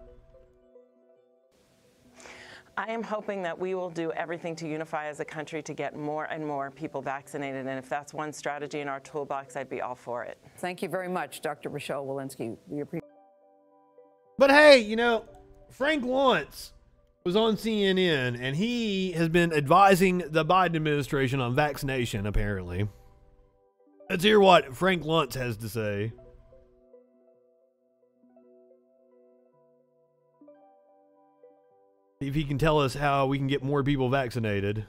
I am hoping that we will do everything to unify as a country to get more and more people vaccinated. And if that's one strategy in our toolbox, I'd be all for it. Thank you very much, Dr. Rochelle Walensky. We appreciate. But hey, you know, Frank Luntz was on CNN, and he has been advising the Biden administration on vaccination, apparently. Let's hear what Frank Luntz has to say. If he can tell us how we can get more people vaccinated.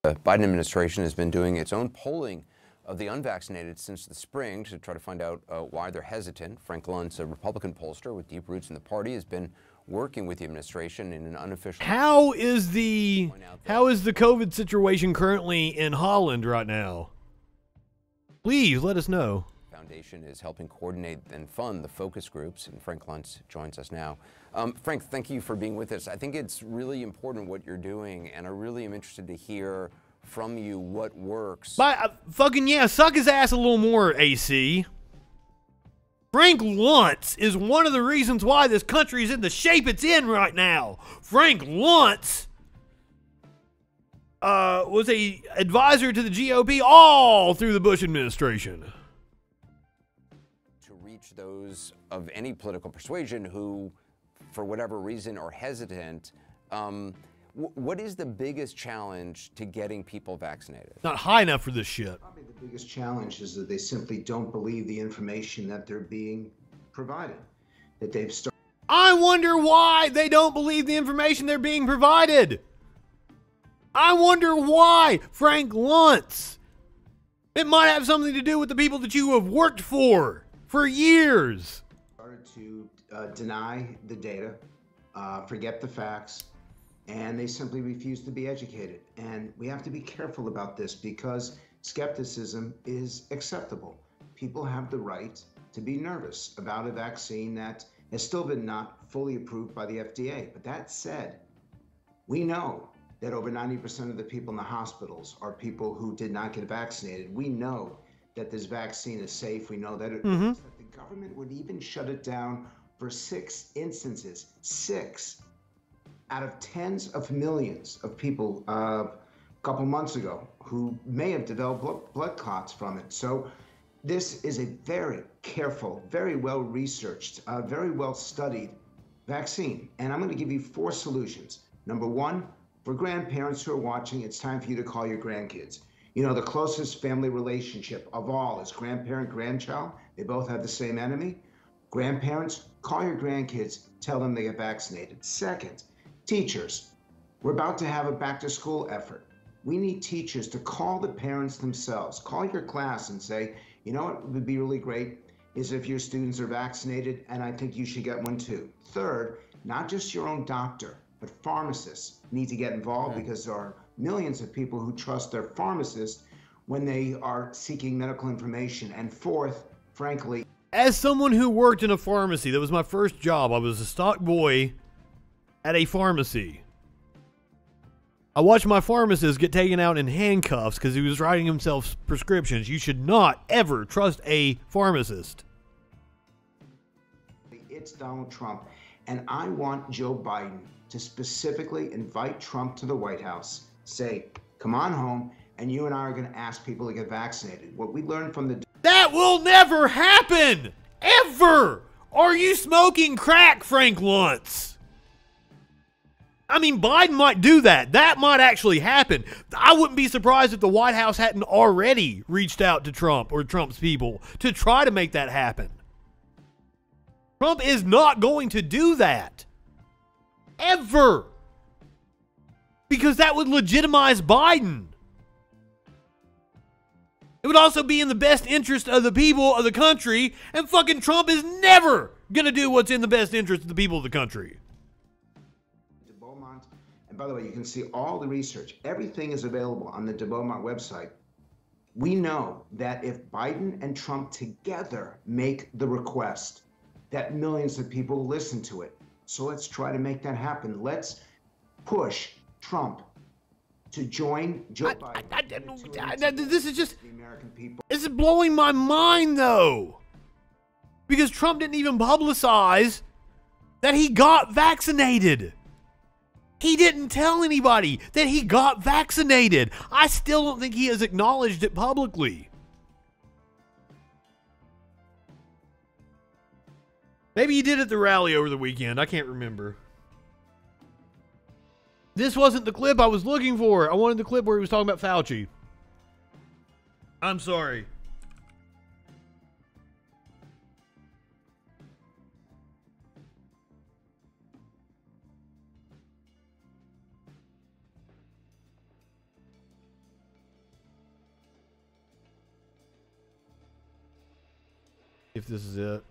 The Biden administration has been doing its own polling of the unvaccinated since the spring to try to find out why they're hesitant. Frank Luntz, a Republican pollster with deep roots in the party, has been working with the administration in an unofficial... How is the COVID situation currently in Holland right now? Please let us know. Foundation is helping coordinate and fund the focus groups, and Frank Luntz joins us now. Frank, thank you for being with us. I think it's really important what you're doing, and I really am interested to hear from you what works. Fucking yeah, suck his ass a little more, AC. Frank Luntz is one of the reasons why this country is in the shape it's in right now. Frank Luntz was a advisor to the GOP all through the Bush administration. To reach those of any political persuasion who, for whatever reason, are hesitant, what is the biggest challenge to getting people vaccinated? Not high enough for this shit. Probably the biggest challenge is that they simply don't believe the information that they're being provided, that they've started. I wonder why they don't believe the information they're being provided. I wonder why, Frank Luntz. It might have something to do with the people that you have worked for years. Started to deny the data, forget the facts, and they simply refuse to be educated. And we have to be careful about this because skepticism is acceptable. People have the right to be nervous about a vaccine that has still been not fully approved by the FDA. But that said, we know that over 90% of the people in the hospitals are people who did not get vaccinated. We know that this vaccine is safe. We know that, that the government would even shut it down for 6 instances, 6 out of tens of millions of people a couple months ago who may have developed blood clots from it. So this is a very careful, very well-researched, very well-studied vaccine. And I'm going to give you 4 solutions. Number 1, for grandparents who are watching, it's time for you to call your grandkids. You know, the closest family relationship of all is grandparent-grandchild. They both have the same enemy. Grandparents, call your grandkids, tell them they get vaccinated. Second, teachers, we're about to have a back-to-school effort. We need teachers to call the parents themselves. Call your class and say, you know what would be really great is if your students are vaccinated, and I think you should get one too. Third, not just your own doctor, but pharmacists need to get involved because there are millions of people who trust their pharmacist when they are seeking medical information. And fourth, frankly, as someone who worked in a pharmacy, that was my first job. I was a stock boy at a pharmacy. I watched my pharmacist get taken out in handcuffs because he was writing himself prescriptions. You should not ever trust a pharmacist. it's Donald Trump. And I want Joe Biden to specifically invite Trump to the White House, say, come on home, and you and I are going to ask people to get vaccinated. What we learned from the... That will never happen! Ever! Are you smoking crack, Frank Luntz? I mean, Biden might do that. That might actually happen. I wouldn't be surprised if the White House hadn't already reached out to Trump or Trump's people to try to make that happen. Trump is not going to do that. Ever. Because that would legitimize Biden. It would also be in the best interest of the people of the country, and fucking Trump is never going to do what's in the best interest of the people of the country. And by the way, you can see all the research. Everything is available on the de Beaumont website. We know that if Biden and Trump together make the request, that millions of people will listen to it. So let's try to make that happen. Let's push Trump to join Joe Biden. This is just, this is blowing my mind, though. Because Trump didn't even publicize that he got vaccinated. He didn't tell anybody that he got vaccinated. I still don't think he has acknowledged it publicly. Maybe he did at the rally over the weekend. I can't remember. This wasn't the clip I was looking for. I wanted the clip where he was talking about Fauci. I'm sorry. If this is it.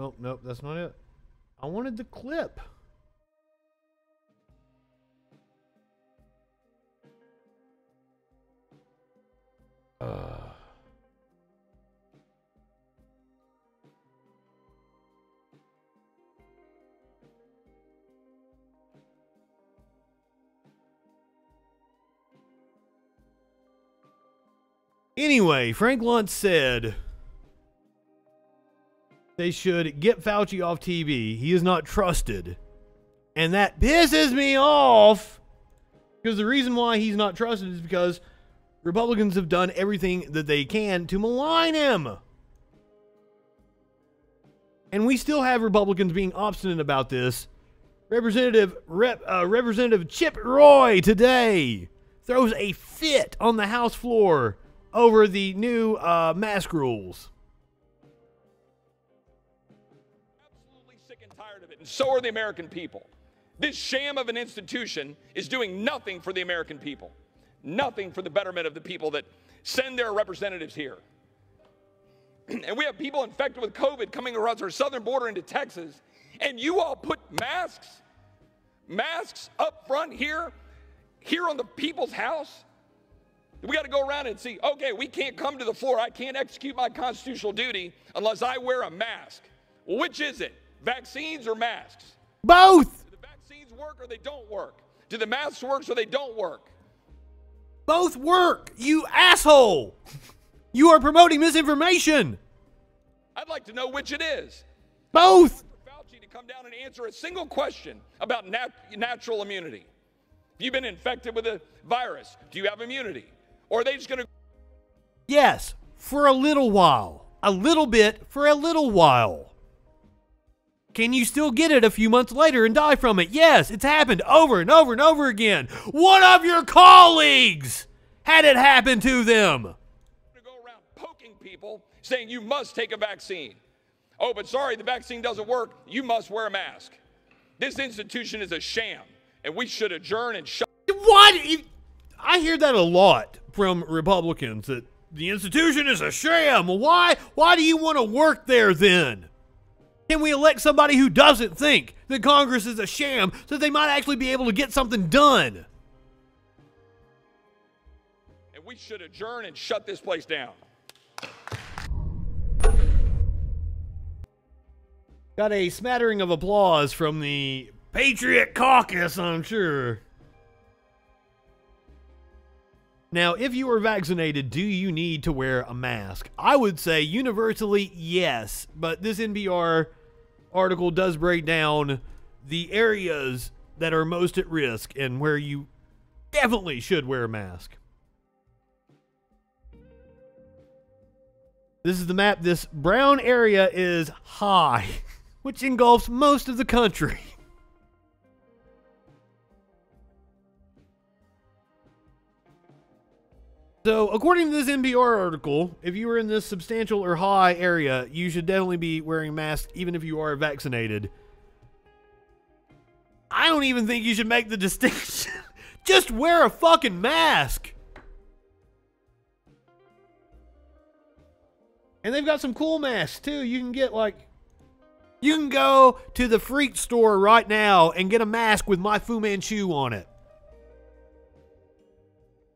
Oh, nope, that's not it. I wanted the clip. Anyway, Frank Luntz said they should get Fauci off TV. He is not trusted. And that pisses me off, because the reason why he's not trusted is because Republicans have done everything that they can to malign him. And we still have Republicans being obstinate about this. Representative Chip Roy today throws a fit on the House floor over the new mask rules. Absolutely sick and tired of it, and so are the American people. This sham of an institution is doing nothing for the American people. Nothing for the betterment of the people that send their representatives here. And we have people infected with COVID coming across our southern border into Texas, and you all put masks up front here on the people's house? We got to go around and see, okay, we can't come to the floor. I can't execute my constitutional duty unless I wear a mask. Well, which is it? Vaccines or masks? Both! Do the vaccines work or they don't work? Do the masks work so they don't work? Both work, you asshole! You are promoting misinformation! I'd like to know which it is. Both! Fauci to come down and answer a single question about natural immunity. If you've been infected with a virus, do you have immunity? Or are they just going to... Yes, for a little while. A little bit for a little while. Can you still get it a few months later and die from it? Yes, it's happened over and over and over again. One of your colleagues had it happen to them. To go around poking people saying you must take a vaccine. Oh, but sorry, the vaccine doesn't work. You must wear a mask. This institution is a sham, and we should adjourn and shut. What? I hear that a lot from Republicans, that the institution is a sham. Well, why do you want to work there then? Can we elect somebody who doesn't think that Congress is a sham so that they might actually be able to get something done? And we should adjourn and shut this place down. Got a smattering of applause from the Patriot Caucus, I'm sure. Now, if you are vaccinated, do you need to wear a mask? I would say universally yes, but this NPR article does break down the areas that are most at risk and where you definitely should wear a mask. This is the map. This brown area is high, which engulfs most of the country. So, according to this NPR article, if you are in this substantial or high area, you should definitely be wearing masks even if you are vaccinated. I don't even think you should make the distinction. Just wear a fucking mask. And they've got some cool masks too. You can get you can go to the Freak store right now and get a mask with my Fu Manchu on it.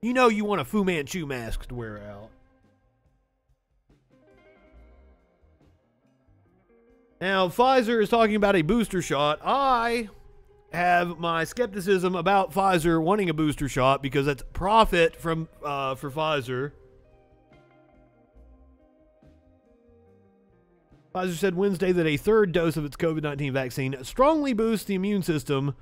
You know you want a Fu Manchu mask to wear out. Now, Pfizer is talking about a booster shot. I have my skepticism about Pfizer wanting a booster shot because that's profit for Pfizer. Pfizer said Wednesday that a third dose of its COVID-19 vaccine strongly boosts the immune system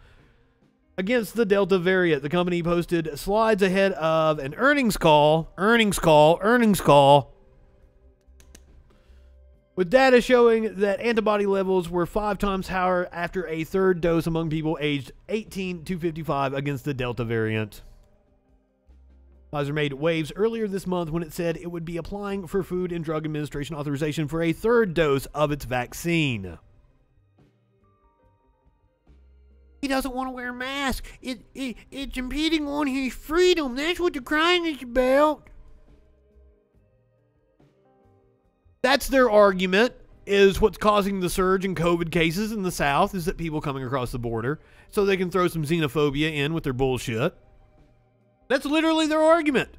against the Delta variant. The company posted slides ahead of an earnings call, with data showing that antibody levels were 5 times higher after a third dose among people aged 18 to 55 against the Delta variant. Pfizer made waves earlier this month when it said it would be applying for Food and Drug Administration authorization for a third dose of its vaccine. He doesn't want to wear a mask. It's impeding on his freedom. That's what the crying is about. That's their argument, is what's causing the surge in COVID cases in the South, is that people coming across the border, so they can throw some xenophobia in with their bullshit. That's literally their argument.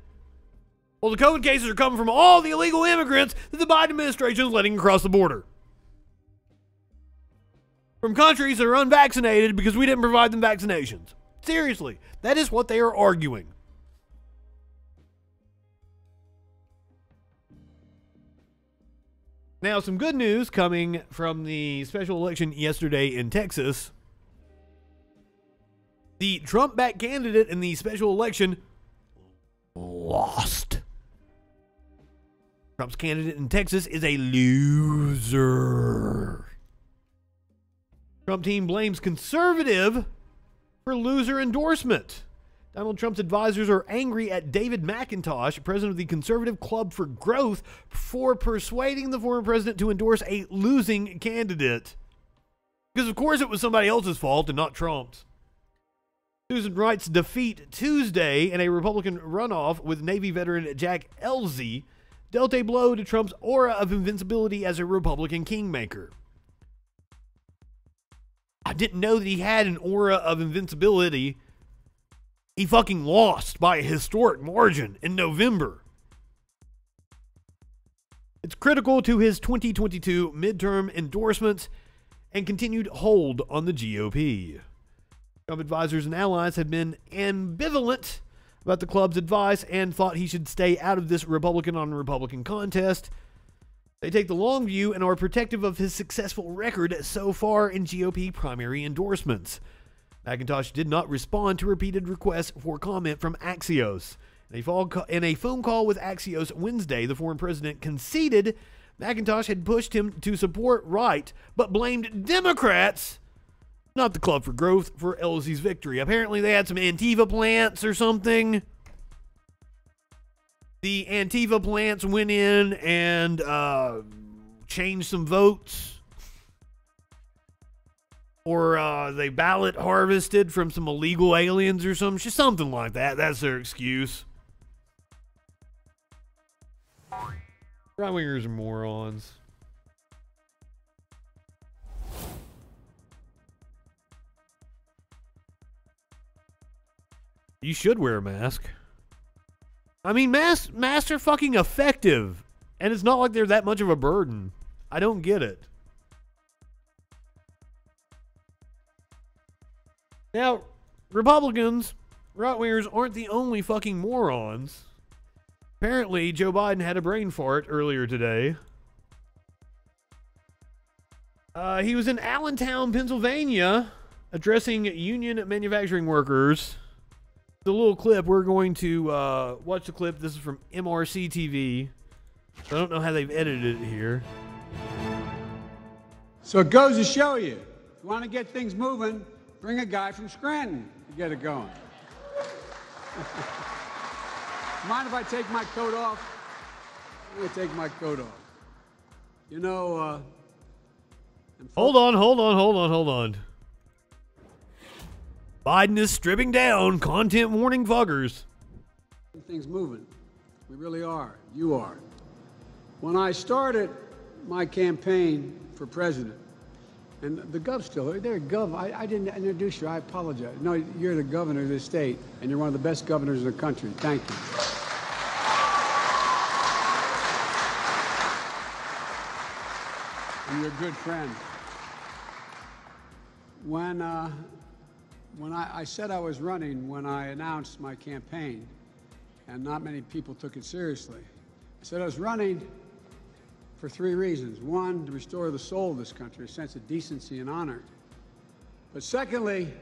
Well, the COVID cases are coming from all the illegal immigrants that the Biden administration is letting across the border. From countries that are unvaccinated because we didn't provide them vaccinations. Seriously, that is what they are arguing. Now, some good news coming from the special election yesterday in Texas. The Trump-backed candidate in the special election lost. Trump's candidate in Texas is a loser. Trump team blames conservative for loser endorsement. Donald Trump's advisors are angry at David McIntosh, president of the Conservative Club for Growth, for persuading the former president to endorse a losing candidate. Because, of course, it was somebody else's fault and not Trump's. Susan Wright's defeat Tuesday in a Republican runoff with Navy veteran Jack Ellzey dealt a blow to Trump's aura of invincibility as a Republican kingmaker. I didn't know that he had an aura of invincibility. He fucking lost by a historic margin in November. It's critical to his 2022 midterm endorsements and continued hold on the GOP. Trump advisors and allies have been ambivalent about the club's advice and thought he should stay out of this Republican-on-Republican contest. They take the long view and are protective of his successful record so far in GOP primary endorsements. McIntosh did not respond to repeated requests for comment from Axios. In a phone call with Axios Wednesday, the former president conceded McIntosh had pushed him to support Wright, but blamed Democrats, not the Club for Growth, for Ellzey's victory. Apparently they had some Antifa plants or something. The Antifa plants went in and changed some votes. Or they ballot harvested from some illegal aliens or something like that. That's their excuse. Right-wingers are morons. You should wear a mask. I mean, masks are fucking effective. And it's not like they're that much of a burden. I don't get it. Now, Republicans, right-wingers, aren't the only fucking morons. Apparently, Joe Biden had a brain fart earlier today. He was in Allentown, Pennsylvania, addressing union manufacturing workers. The little clip, we're going to watch the clip. This is from MRC TV. I don't know how they've edited it here. So it goes to show you, if you want to get things moving, bring a guy from Scranton to get it going. Mind if I take my coat off? I'm going to take my coat off. You know, Hold on. Biden is stripping down content warning fuckers. Things moving. We really are. You are. When I started my campaign for president, and the gov's still there. Gov, I didn't introduce you. I apologize. No, you're the governor of this state, and you're one of the best governors in the country. Thank you. And you're a good friend. When I said I was running, when I announced my campaign, and not many people took it seriously, I said I was running for three reasons. One, to restore the soul of this country, a sense of decency and honor. But secondly,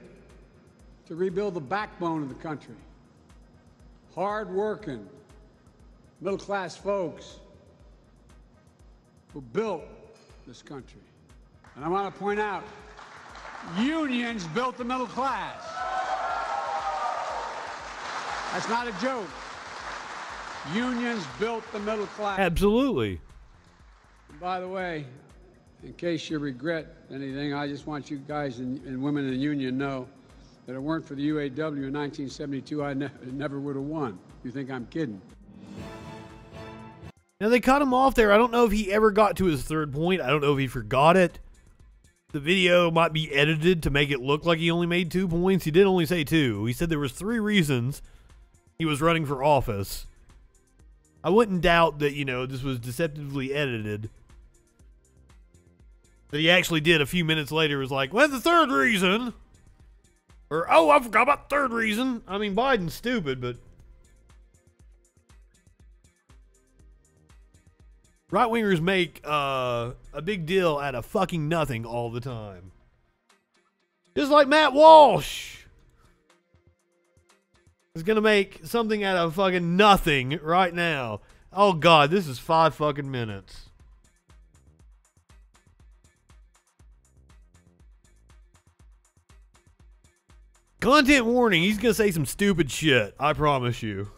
to rebuild the backbone of the country. Hard-working, middle-class folks who built this country. And I want to point out, unions built the middle class. That's not a joke. Unions built the middle class. Absolutely. And by the way, in case you regret anything, I just want you guys and women in the union know that if it weren't for the UAW in 1972, I never would have won. You think I'm kidding? Now, they cut him off there. I don't know if he ever got to his third point. I don't know if he forgot it. The video might be edited to make it look like he only made 2 points. He did only say 2. He said there was 3 reasons he was running for office. I wouldn't doubt that, this was deceptively edited. That he actually did a few minutes later was like, well, the third reason. Or, oh, I forgot about the third reason. I mean, Biden's stupid, but... Right-wingers make a big deal out of fucking nothing all the time. Just like Matt Walsh is going to make something out of fucking nothing right now. Oh, God, this is 5 fucking minutes. Content warning, he's going to say some stupid shit. I promise you.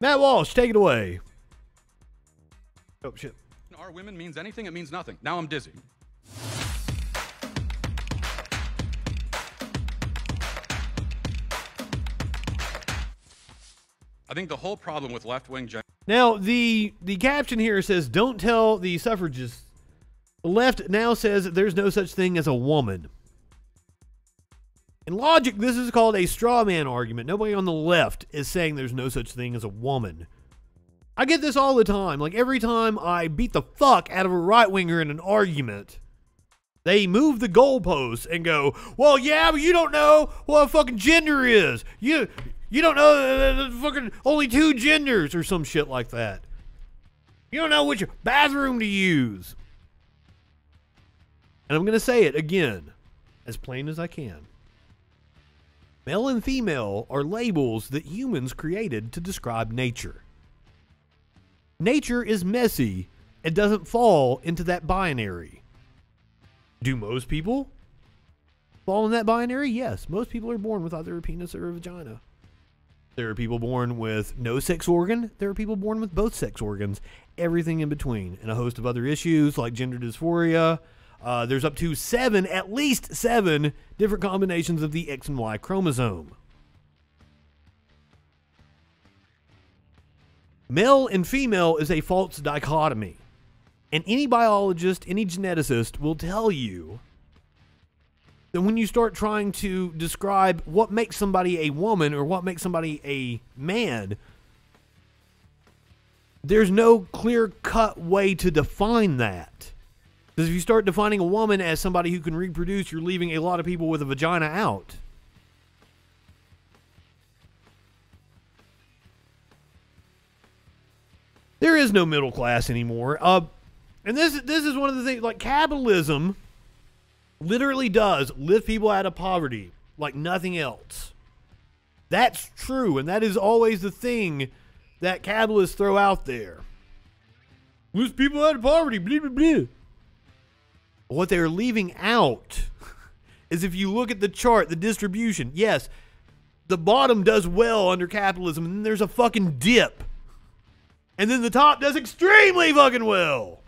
Matt Walsh, take it away. Oh, shit. Our women means anything, it means nothing. Now I'm dizzy. I think the whole problem with left-wing Now, the caption here says, don't tell the suffragists. The left now says that there's no such thing as a woman. In logic, this is called a straw man argument. Nobody on the left is saying there's no such thing as a woman. I get this all the time. Like, every time I beat the fuck out of a right-winger in an argument, they move the goalposts and go, well, yeah, but you don't know what fucking gender is. You don't know there's fucking only 2 genders or some shit like that. You don't know which bathroom to use. And I'm going to say it again, as plain as I can. Male and female are labels that humans created to describe nature. Nature is messy and doesn't fall into that binary. Do most people fall in that binary? Yes. Most people are born with either a penis or a vagina. There are people born with no sex organ. There are people born with both sex organs. Everything in between. And a host of other issues like gender dysphoria. There's up to 7, at least 7, different combinations of the X and Y chromosome. Male and female is a false dichotomy. And any biologist, any geneticist will tell you that when you start trying to describe what makes somebody a woman or what makes somebody a man, there's no clear-cut way to define that. Because if you start defining a woman as somebody who can reproduce, you're leaving a lot of people with a vagina out. There is no middle class anymore. And this is one of the things, like, capitalism literally does lift people out of poverty like nothing else. That's true, and that is always the thing that capitalists throw out there. Lift people out of poverty, blah, blah, blah. What they're leaving out is, if you look at the chart, the distribution, yes, the bottom does well under capitalism, and then there's a fucking dip. And then the top does extremely fucking well.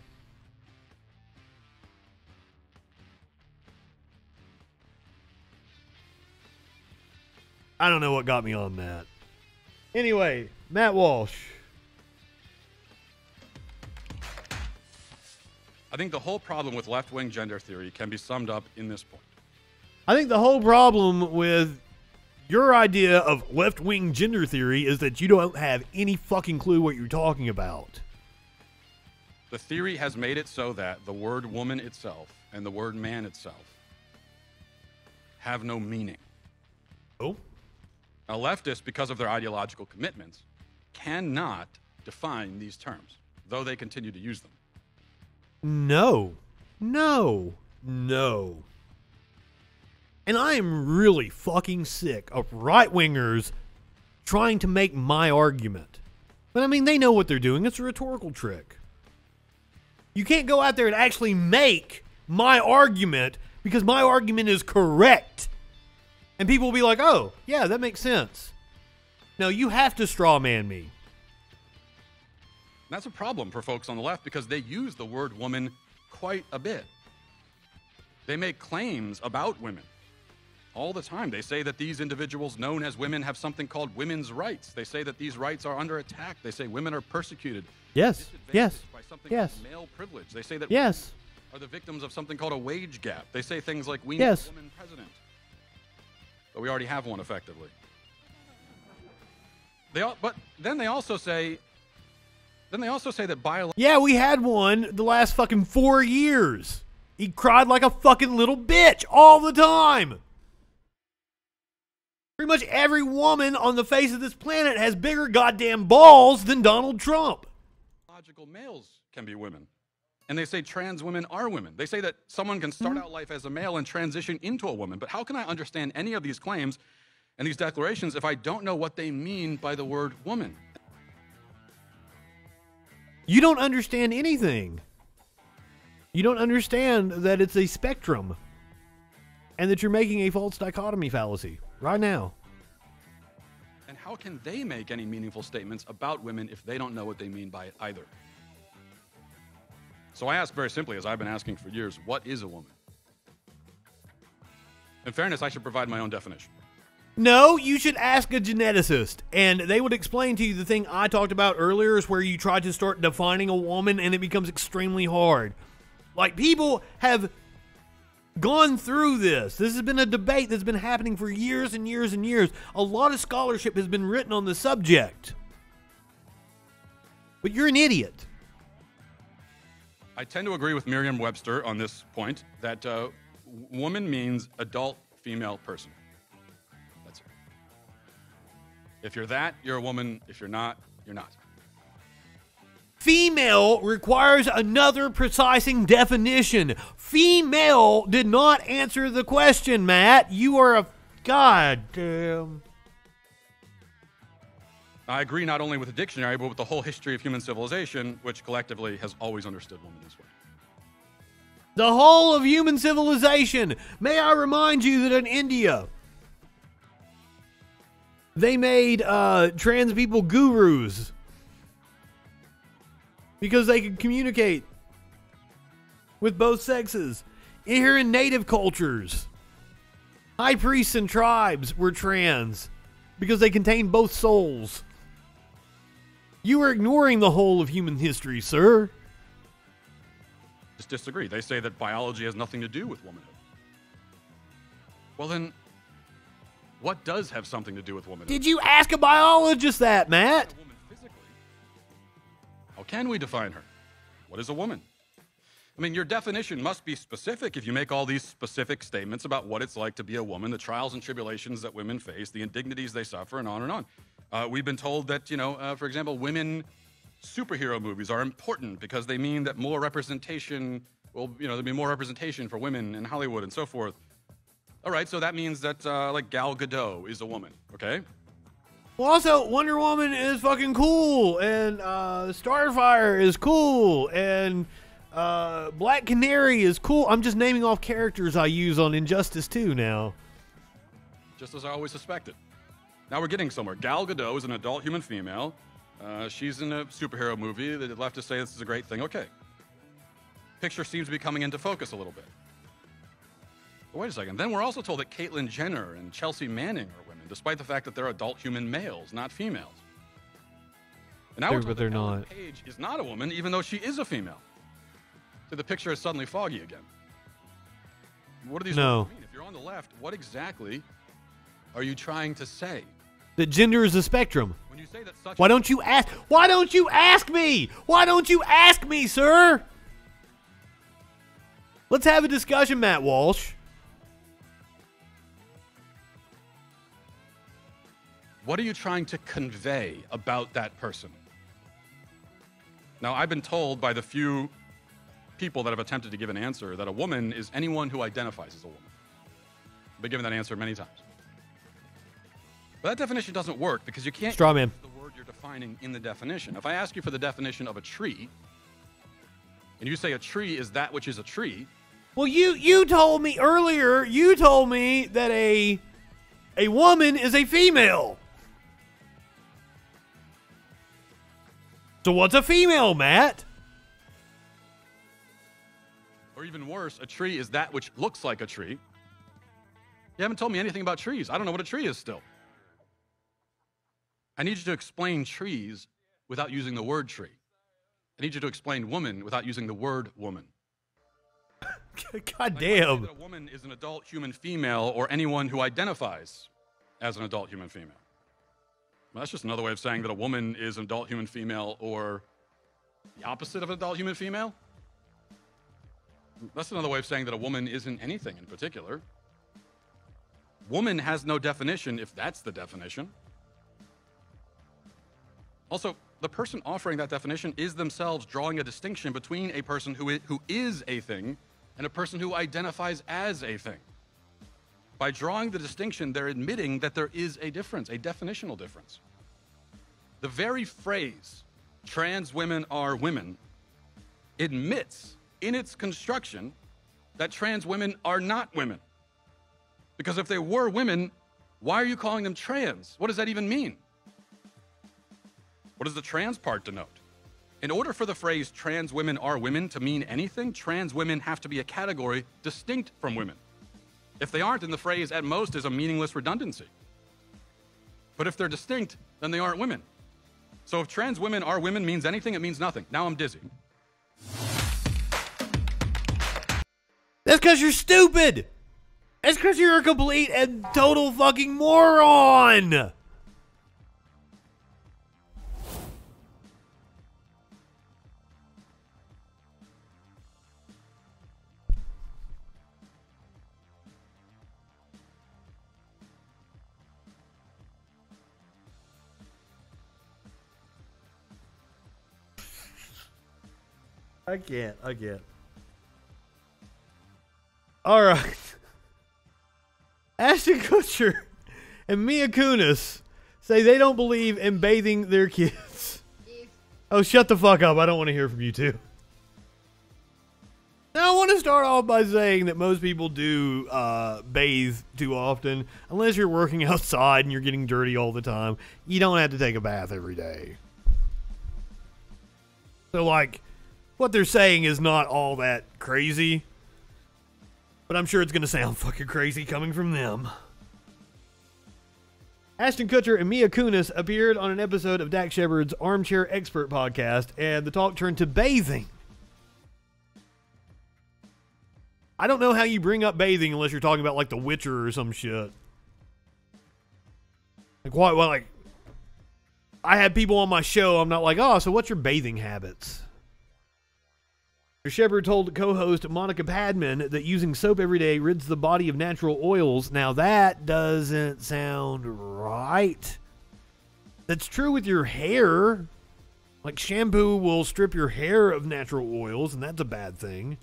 I don't know what got me on that. Anyway, Matt Walsh. I think the whole problem with left-wing gender theory can be summed up in this point. I think the whole problem with your idea of left-wing gender theory is that you don't have any fucking clue what you're talking about. The theory has made it so that the word woman itself and the word man itself have no meaning. Oh? Now, leftists, because of their ideological commitments, cannot define these terms, though they continue to use them. No. No. No. And I am really fucking sick of right-wingers trying to make my argument. But I mean, they know what they're doing. It's a rhetorical trick. You can't go out there and actually make my argument because my argument is correct. And people will be like, oh, yeah, that makes sense. No, you have to straw man me. That's a problem for folks on the left because they use the word woman quite a bit. They make claims about women all the time. They say that these individuals known as women have something called women's rights. They say that these rights are under attack. They say women are persecuted. Yes. Yes. By something yes. called male privilege. They say that yes. women are the victims of something called a wage gap. They say things like we yes. need a woman president. But we already have one effectively. But then they also say that biological... Yeah, we had one the last fucking 4 years. He cried like a fucking little bitch all the time. Pretty much every woman on the face of this planet has bigger goddamn balls than Donald Trump. biological males can be women. And they say trans women are women. They say that someone can start out life as a male and transition into a woman. But how can I understand any of these claims and these declarations if I don't know what they mean by the word woman? You don't understand anything. You don't understand that it's a spectrum and that you're making a false dichotomy fallacy right now. And how can they make any meaningful statements about women if they don't know what they mean by it either? So I ask very simply, as I've been asking for years, what is a woman? In fairness, I should provide my own definition. No, you should ask a geneticist, and they would explain to you the thing I talked about earlier is where you try to start defining a woman and it becomes extremely hard. Like, people have gone through this. This has been a debate that's been happening for years and years and years. A lot of scholarship has been written on the subject. But you're an idiot. I tend to agree with Merriam-Webster on this point, that woman means adult female person. That's it. If you're that, you're a woman. If you're not, you're not. Female requires another precising definition. Female did not answer the question, Matt. You are a goddamn... I agree not only with the dictionary, but with the whole history of human civilization, which collectively has always understood women this way. The whole of human civilization. May I remind you that in India, they made trans people gurus because they could communicate with both sexes. Here in native cultures, high priests and tribes were trans because they contained both souls. You are ignoring the whole of human history, sir. Just disagree. They say that biology has nothing to do with womanhood. Well then, what does have something to do with womanhood? Did you ask a biologist that, Matt? How can we define her? What is a woman? I mean, your definition must be specific if you make all these specific statements about what it's like to be a woman, the trials and tribulations that women face, the indignities they suffer, and on and on. We've been told that, for example, women superhero movies are important because they mean that more representation there'll be more representation for women in Hollywood and so forth. All right, so that means that, like, Gal Gadot is a woman, okay? Well, also, Wonder Woman is fucking cool, and Starfire is cool, and Black Canary is cool. I'm just naming off characters I use on Injustice 2 now. Just as I always suspected. Now we're getting somewhere. Gal Gadot is an adult human female. She's in a superhero movie. The leftists say this is a great thing. Okay. Picture seems to be coming into focus a little bit. But wait a second. Then we're also told that Caitlyn Jenner and Chelsea Manning are women, despite the fact that they're adult human males, not females. And now we're told that Ellen Page is not a woman, even though she is a female. So the picture is suddenly foggy again. What do these words mean? If you're on the left, what exactly are you trying to say? That gender is a spectrum. When you say that such Why don't you ask? Why don't you ask me? Why don't you ask me, sir? Let's have a discussion, Matt Walsh. What are you trying to convey about that person? Now, I've been told by the few people that have attempted to give an answer that a woman is anyone who identifies as a woman. I've been given that answer many times. But that definition doesn't work because you can't Straw man. use the word you're defining in the definition. If I ask you for the definition of a tree, and you say a tree is that which is a tree. Well, you told me earlier, you told me that a woman is a female. So what's a female, Matt? Or even worse, a tree is that which looks like a tree. You haven't told me anything about trees. I don't know what a tree is still. I need you to explain trees without using the word tree. I need you to explain woman without using the word woman. God damn. That a woman is an adult human female or anyone who identifies as an adult human female. Well, that's just another way of saying that a woman is an adult human female or the opposite of an adult human female. That's another way of saying that a woman isn't anything in particular. Woman has no definition if that's the definition. Also, the person offering that definition is themselves drawing a distinction between a person who is a thing and a person who identifies as a thing. By drawing the distinction, they're admitting that there is a difference, a definitional difference. The very phrase, trans women are women, admits in its construction that trans women are not women. Because if they were women, why are you calling them trans? What does that even mean? What does the trans part denote? In order for the phrase trans women are women to mean anything, trans women have to be a category distinct from women. If they aren't, then the phrase at most is a meaningless redundancy. But if they're distinct, then they aren't women. So if trans women are women means anything, it means nothing. Now I'm dizzy. That's because you're stupid. That's because you're a complete and total fucking moron. I can't. All right. Ashton Kutcher and Mila Kunis say they don't believe in bathing their kids. Oh, shut the fuck up. I don't want to hear from you two. Now, I want to start off by saying that most people do bathe too often. Unless you're working outside and you're getting dirty all the time, you don't have to take a bath every day. So, like, what they're saying is not all that crazy. But I'm sure it's going to sound fucking crazy coming from them. Ashton Kutcher and Mila Kunis appeared on an episode of Dax Shepard's Armchair Expert podcast, and the talk turned to bathing. I don't know how you bring up bathing unless you're talking about, like, The Witcher or some shit. Like, why? Well, like, I had people on my show, I'm not like, oh, so what's your bathing habits? Shepard told co-host Monica Padman that using soap every day rids the body of natural oils. Now that doesn't sound right. That's true with your hair. Like, shampoo will strip your hair of natural oils, and that's a bad thing.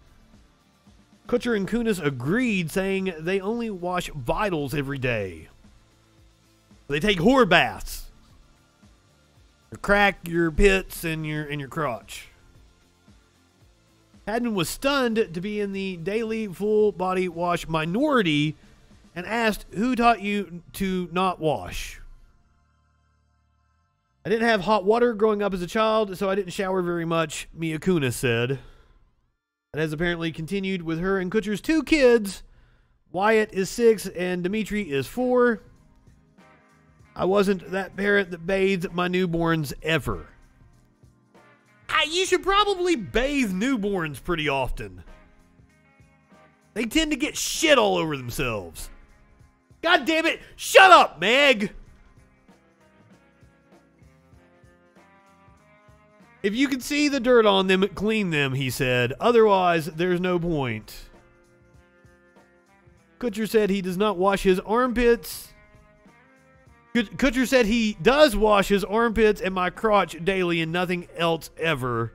Kutcher and Kunis agreed, saying they only wash vitals every day. They take whore baths. You crack your pits and your crotch. Padman was stunned to be in the daily full body wash minority and asked, who taught you to not wash? I didn't have hot water growing up as a child, so I didn't shower very much, Mila Kunis said. It has apparently continued with her and Kutcher's 2 kids. Wyatt is 6 and Dimitri is 4. I wasn't that parent that bathed my newborns ever. You should probably bathe newborns pretty often. They tend to get shit all over themselves. God damn it, shut up, Meg! If you can see the dirt on them, clean them, he said. Otherwise, there's no point. Kutcher said he does not wash his armpits. Kutcher said he does wash his armpits and my crotch daily and nothing else ever.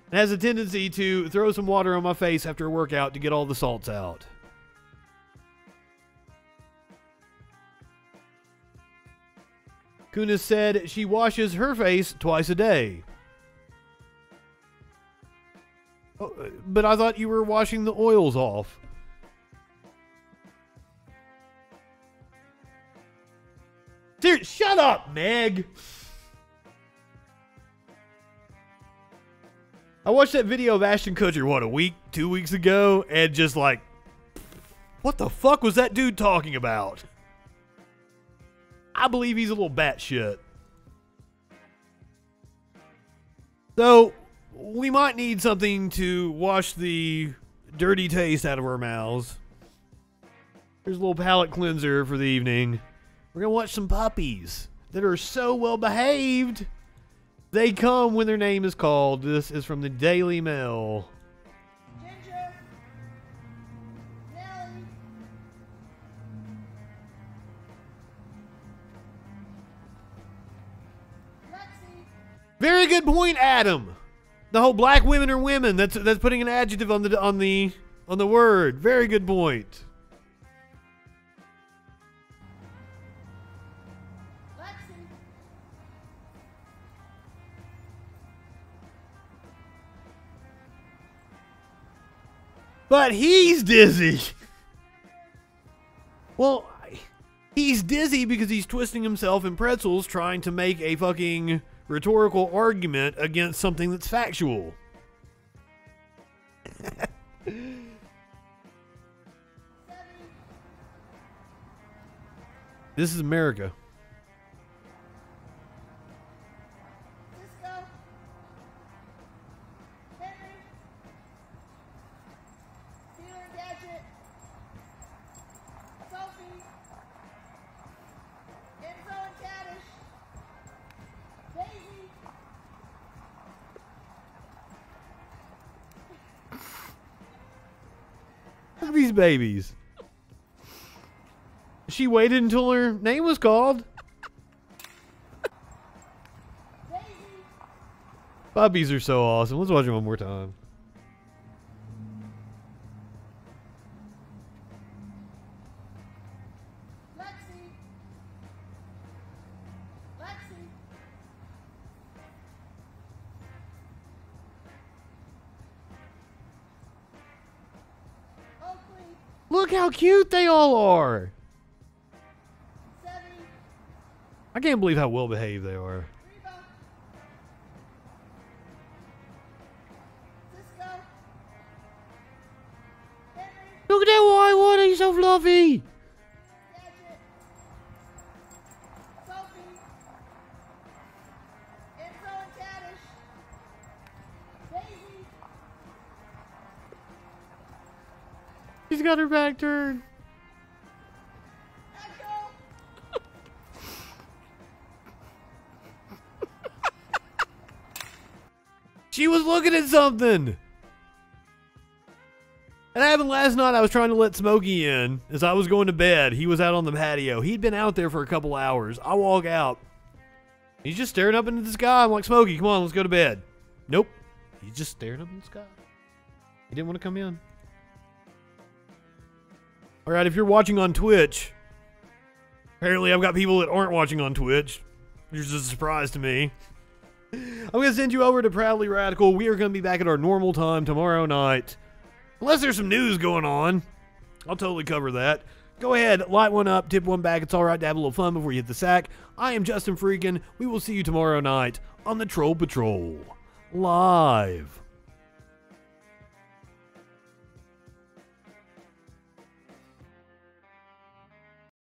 And has a tendency to throw some water on my face after a workout to get all the salts out. Kunis said she washes her face twice a day. Oh, but I thought you were washing the oils off. Shut up, Meg. I watched that video of Ashton Kutcher, a week, 2 weeks ago, and just like, what the fuck was that dude talking about? I believe he's a little batshit. So, we might need something to wash the dirty taste out of our mouths. Here's a little palate cleanser for the evening. We're going to watch some puppies that are so well behaved. They come when their name is called. This is from the Daily Mail. Ginger. Nelly. Very good point, Adam. The whole black women are women. That's putting an adjective on the word. Very good point. But he's dizzy. Well, he's dizzy because he's twisting himself in pretzels trying to make a fucking rhetorical argument against something that's factual. This is America. Look at these babies. She waited until her name was called. Puppies are so awesome. Let's watch them one more time. Look how cute they all are. I can't believe how well behaved they are. Look at that white one, he's so fluffy. She's got her back turned. She was looking at something. That happened last night. I was trying to let Smokey in as I was going to bed. He was out on the patio. He'd been out there for a couple hours. I walk out. He's just staring up into the sky. I'm like, Smokey, come on, let's go to bed. Nope. He's just staring up in the sky. He didn't want to come in. All right, if you're watching on Twitch, apparently I've got people that aren't watching on Twitch, which is a surprise to me. I'm going to send you over to Proudly Radical. We are going to be back at our normal time tomorrow night. Unless there's some news going on, I'll totally cover that. Go ahead, light one up, tip one back. It's all right to have a little fun before you hit the sack. I am Justin Freakin. We will see you tomorrow night on the Troll Patrol. Live.